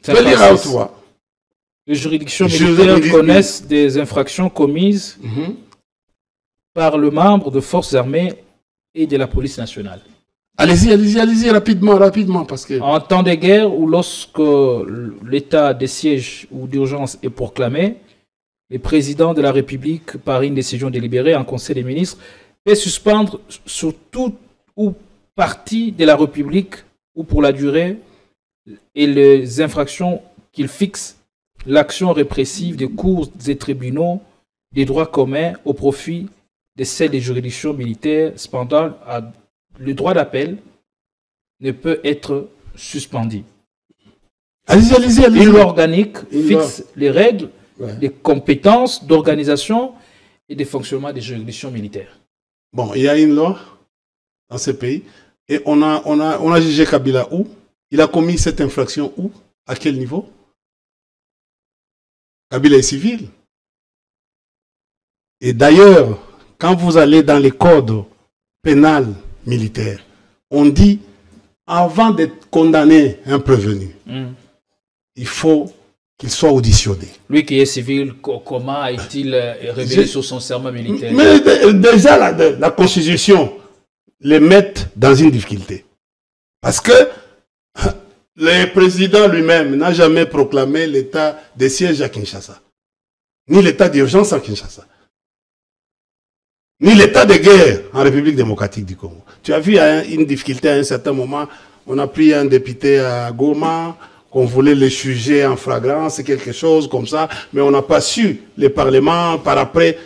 Tu peux lire à haute voix. Les juridictions militaires connaissent des infractions commises par le membre de forces armées et de la police nationale. Allez-y, rapidement, parce que... En temps de guerre ou lorsque l'état de siège ou d'urgence est proclamé, le président de la République, par une décision délibérée en Conseil des ministres, peut suspendre sur toute ou partie de la République ou pour la durée et les infractions qu'il fixe l'action répressive des cours et tribunaux des droits communs au profit de celles des juridictions militaires. Cependant, le droit d'appel ne peut être suspendu. Allez-y. Une loi organique fixe les règles, les compétences d'organisation et de fonctionnement des juridictions militaires. Bon, il y a une loi dans ce pays et on a jugé Kabila où? Il a commis cette infraction où? À quel niveau? Kabila est civil. Et d'ailleurs, quand vous allez dans les codes pénals militaires, on dit, avant de condamner un prévenu, il faut qu'il soit auditionné. Lui qui est civil, comment a-t-il révélé sur son serment militaire? Mais déjà, la Constitution les met dans une difficulté. Parce que le président lui-même n'a jamais proclamé l'état de siège à Kinshasa, ni l'état d'urgence à Kinshasa, ni l'état de guerre en République démocratique du Congo. Tu as vu une difficulté à un certain moment, on a pris un député à Goma, qu'on voulait le juger en flagrance, quelque chose comme ça, mais on n'a pas su, le Parlement, par après,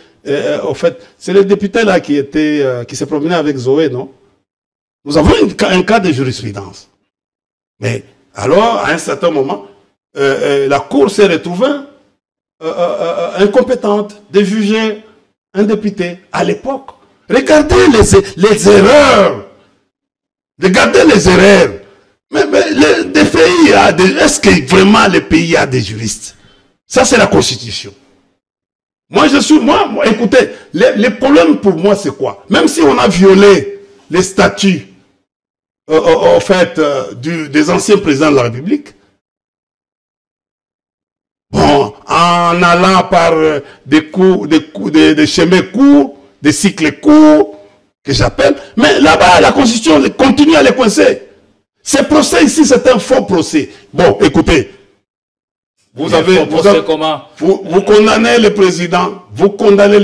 au fait, c'est le député là qui s'est promené avec Zoé, non? Nous avons un cas de jurisprudence. Mais alors, à un certain moment, la Cour s'est retrouvée incompétente de juger un député à l'époque. Regardez les erreurs. Regardez les erreurs. Mais des pays, est-ce que vraiment le pays a des juristes? Ça, c'est la Constitution. Moi, écoutez, le problème pour moi, c'est quoi? Même si on a violé les statuts au fait, des anciens présidents de la République, bon, en allant par des chemins courts, des cycles courts, que j'appelle, mais là-bas, la Constitution continue à les coincer. Ce procès ici, c'est un faux procès. Bon, écoutez, vous condamnez le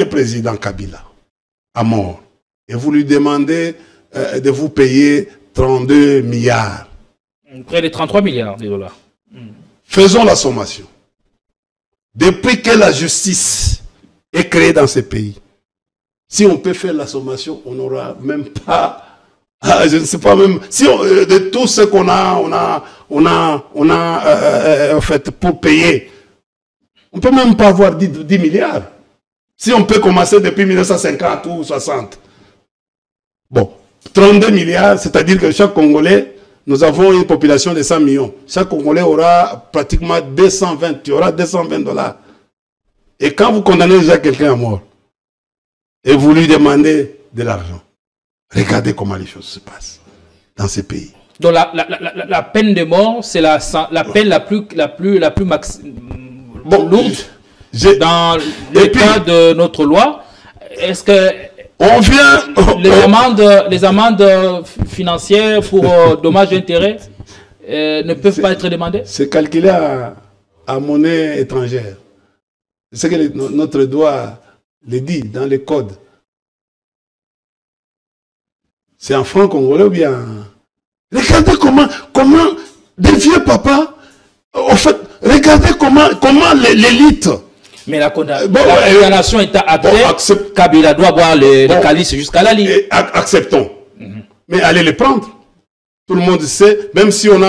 président Kabila à mort et vous lui demandez de vous payer 32 milliards. Près de 33 milliards de dollars. Faisons la sommation. Depuis que la justice est créée dans ce pays, si on peut faire la sommation, on n'aura même pas... je ne sais pas même... Si de tout ce qu'on a en fait, pour payer, on ne peut même pas avoir 10 milliards. Si on peut commencer depuis 1950 ou 60. Bon, 32 milliards, c'est-à-dire que chaque Congolais, nous avons une population de 100 millions. Chaque Congolais aura pratiquement 220, tu auras 220 dollars. Et quand vous condamnez déjà quelqu'un à mort, et vous lui demandez de l'argent, regardez comment les choses se passent dans ces pays. Donc la peine de mort, c'est la peine la plus lourde dans le cas de notre loi. Est-ce que on vient les amendes financières pour dommages et intérêts ne peuvent pas être demandées? C'est calculé à monnaie étrangère. C'est ce que notre droit le dit dans les codes. C'est en franc congolais ou bien... Regardez comment des vieux papas, en fait, regardez comment l'élite... Mais la condamnation est actée, Kabila doit boire le calice jusqu'à la ligne. Acceptons. Mais allez les prendre. Tout le monde sait, même si on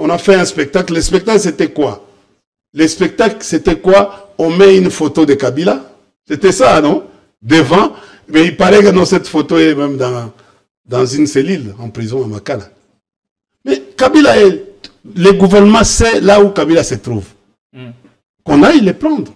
a fait un spectacle, le spectacle c'était quoi? Le spectacle c'était quoi? On met une photo de Kabila, c'était ça, non? Devant, Mais il paraît que cette photo est même dans une cellule, en prison à Makala. Mais Kabila, le gouvernement sait là où Kabila se trouve. Qu'on aille les prendre.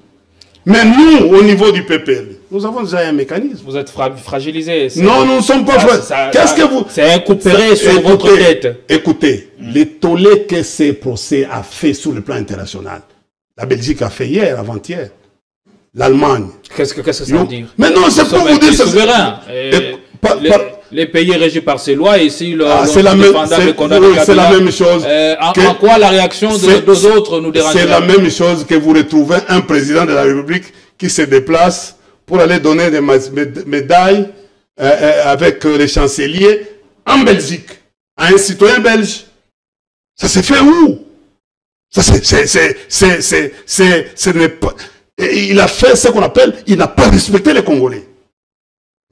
Mais nous, au niveau du PPL, nous avons déjà un mécanisme. Vous êtes fragilisé. Non, nous ne sommes pas fragilisés. Qu'est-ce que vous... C'est un coup de ferré sur votre tête. Écoutez, les tollés que ces procès a fait sur le plan international. La Belgique a fait hier, avant-hier. L'Allemagne. Qu'est-ce que ça veut dire? Mais non, c'est pour vous dire... souverain. Les pays régis par ces lois, ici, c'est la même chose. En quoi la réaction des autres nous dérange? C'est la même chose que vous retrouvez un président de la République qui se déplace pour aller donner des médailles avec les chanceliers en Belgique, à un citoyen belge. Ça s'est fait où? Ça ce n'est pas... Il a fait ce qu'on appelle, il n'a pas respecté les Congolais.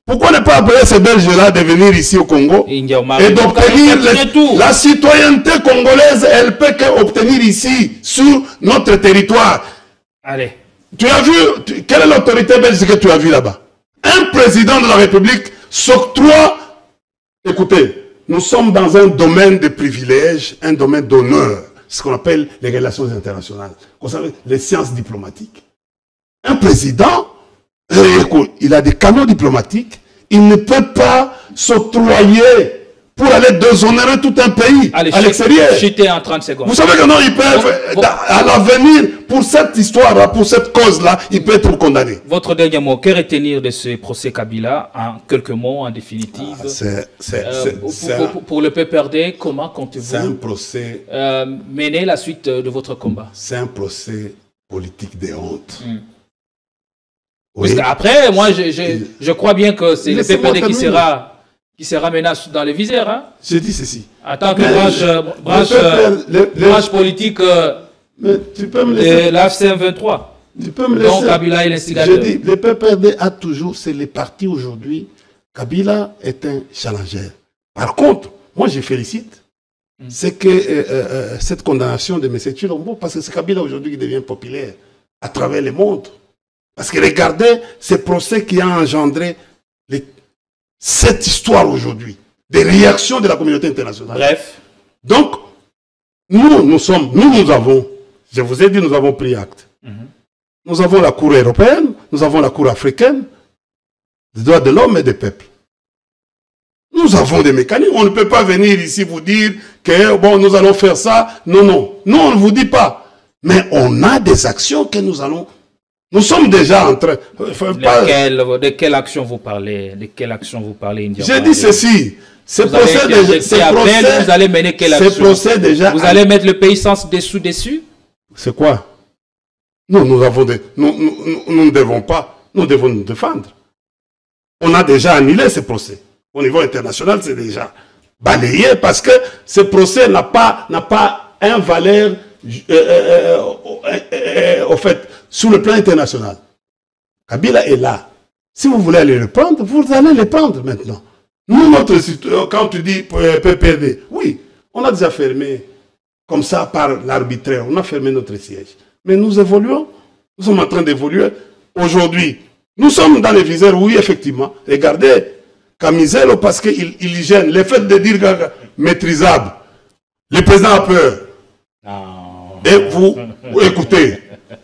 Pourquoi ne pas appeler ces Belges-là de venir ici au Congo et d'obtenir la citoyenneté congolaise, elle peut qu'obtenir ici, sur notre territoire. Allez. Tu as vu, quelle est l'autorité belge que tu as vu là-bas? Un président de la République s'octroie. Écoutez, nous sommes dans un domaine de privilèges, un domaine d'honneur, ce qu'on appelle les relations internationales, vous savez, les sciences diplomatiques. Un président, il a des canaux diplomatiques, il ne peut pas s'octroyer pour aller déshonorer tout un pays à l'extérieur. En 30 secondes. Vous savez que non, ils peuvent, à l'avenir, pour cette histoire-là, pour cette cause-là, il peut être condamné. Votre dernier mot, que retenir de ce procès Kabila, en quelques mots, en définitive? Pour le PPRD, comment comptez-vous mener la suite de votre combat? C'est un procès politique de honte. Parce qu'après, moi, je crois bien que c'est le PPRD qui sera mené dans les visères. Hein? J'ai dit ceci. En tant que branche politique de l'AFCM 23. Tu peux me laisser. Donc Kabila est l'instigateur. Je dis, le PPRD a toujours, c'est les partis aujourd'hui. Kabila est un challenger. Par contre, moi je félicite. C'est que cette condamnation de M. Chilombo, parce que c'est Kabila aujourd'hui qui devient populaire à travers le monde. Parce que regardez ce procès qui a engendré cette histoire aujourd'hui, des réactions de la communauté internationale. Bref. Donc, nous avons, je vous ai dit, nous avons pris acte. Nous avons la Cour européenne, nous avons la Cour africaine, des droits de l'homme et des peuples. Nous avons des mécanismes. On ne peut pas venir ici vous dire que bon, nous allons faire ça. Non, non. Non, on ne vous dit pas. Mais on a des actions que nous allons... Nous sommes déjà en train... De quelle action vous parlez? De quelle action vous parlez? J'ai dit ceci. Vous allez mener quelle action? Vous allez mettre le pays sans dessus? C'est quoi? Nous avons des... Nous ne devons pas. Nous devons nous défendre. On a déjà annulé ce procès. Au niveau international, c'est déjà balayé parce que ce procès n'a pas un valeur au fait, sur le plan international. Kabila est là. Si vous voulez aller le prendre, vous allez le prendre maintenant. Nous, quand tu dis PPRD, oui, on a déjà fermé, comme ça, par l'arbitraire, on a fermé notre siège. Mais nous évoluons, nous sommes en train d'évoluer. Aujourd'hui, nous sommes dans les viseurs, oui, effectivement. Regardez, Camiselo, parce qu'il gêne. Le fait de dire maîtrisable, le président a peur. Et vous écoutez,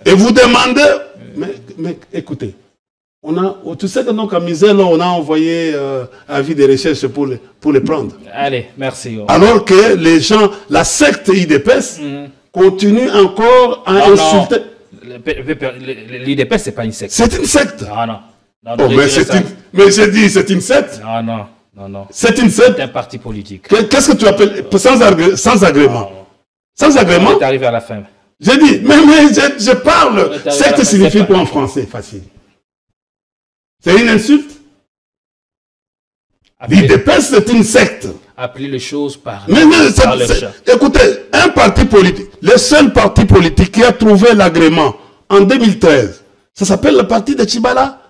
et vous demandez, mais écoutez, tu sais que non, Camiselo, on a envoyé avis de recherche pour les prendre. Allez, merci. Alors que les gens, la secte IDPS, continue encore à insulter. L'IDPS, c'est pas une secte. C'est une secte. Non, non. Oh, mais j'ai dit, c'est une secte. Non, non, non, non. C'est une secte. C'est un parti politique. Qu'est-ce que tu appelles sans agrément? Sans agrément? On est arrivé à la fin. J'ai dit, mais je parle. Secte signifie quoi en français? Facile. C'est une insulte? L'IDPS, c'est une secte. Appelez les choses par écoutez, un parti politique, le seul parti politique qui a trouvé l'agrément en 2013, ça s'appelle le parti de Tchibala.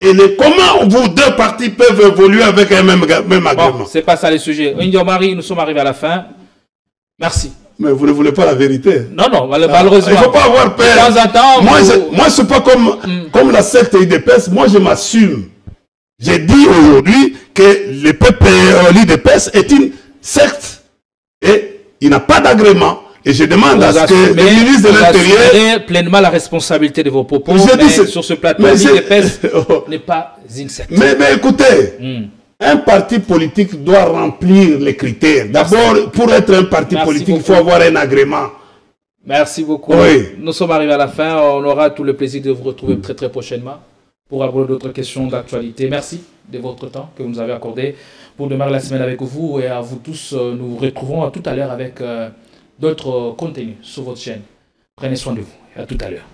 Et comment vous deux partis peuvent évoluer avec un même agrément? Bon, c'est pas ça le sujet. Marie, nous sommes arrivés à la fin. Merci. Mais vous ne voulez pas la vérité? Non, non, malheureusement. Il ne faut pas avoir peur. De temps en temps, moi, je ne suis pas comme la secte IDPS. Moi, je m'assume. J'ai dit aujourd'hui que le l'UDPS est une secte et il n'a pas d'agrément. Et je demande à ce que le ministre de l'Intérieur... pleinement la responsabilité de vos propos, sur ce plateau, l'UDPS n'est pas une secte. Mais écoutez, un parti politique doit remplir les critères. D'abord, pour être un parti politique, il faut avoir un agrément. Merci beaucoup. Oui. Nous sommes arrivés à la fin. On aura tout le plaisir de vous retrouver très très prochainement pour aborder d'autres questions d'actualité. Merci de votre temps que vous nous avez accordé pour démarrer la semaine avec vous. Et à vous tous, nous vous retrouvons tout à l'heure avec d'autres contenus sur votre chaîne. Prenez soin de vous et à tout à l'heure.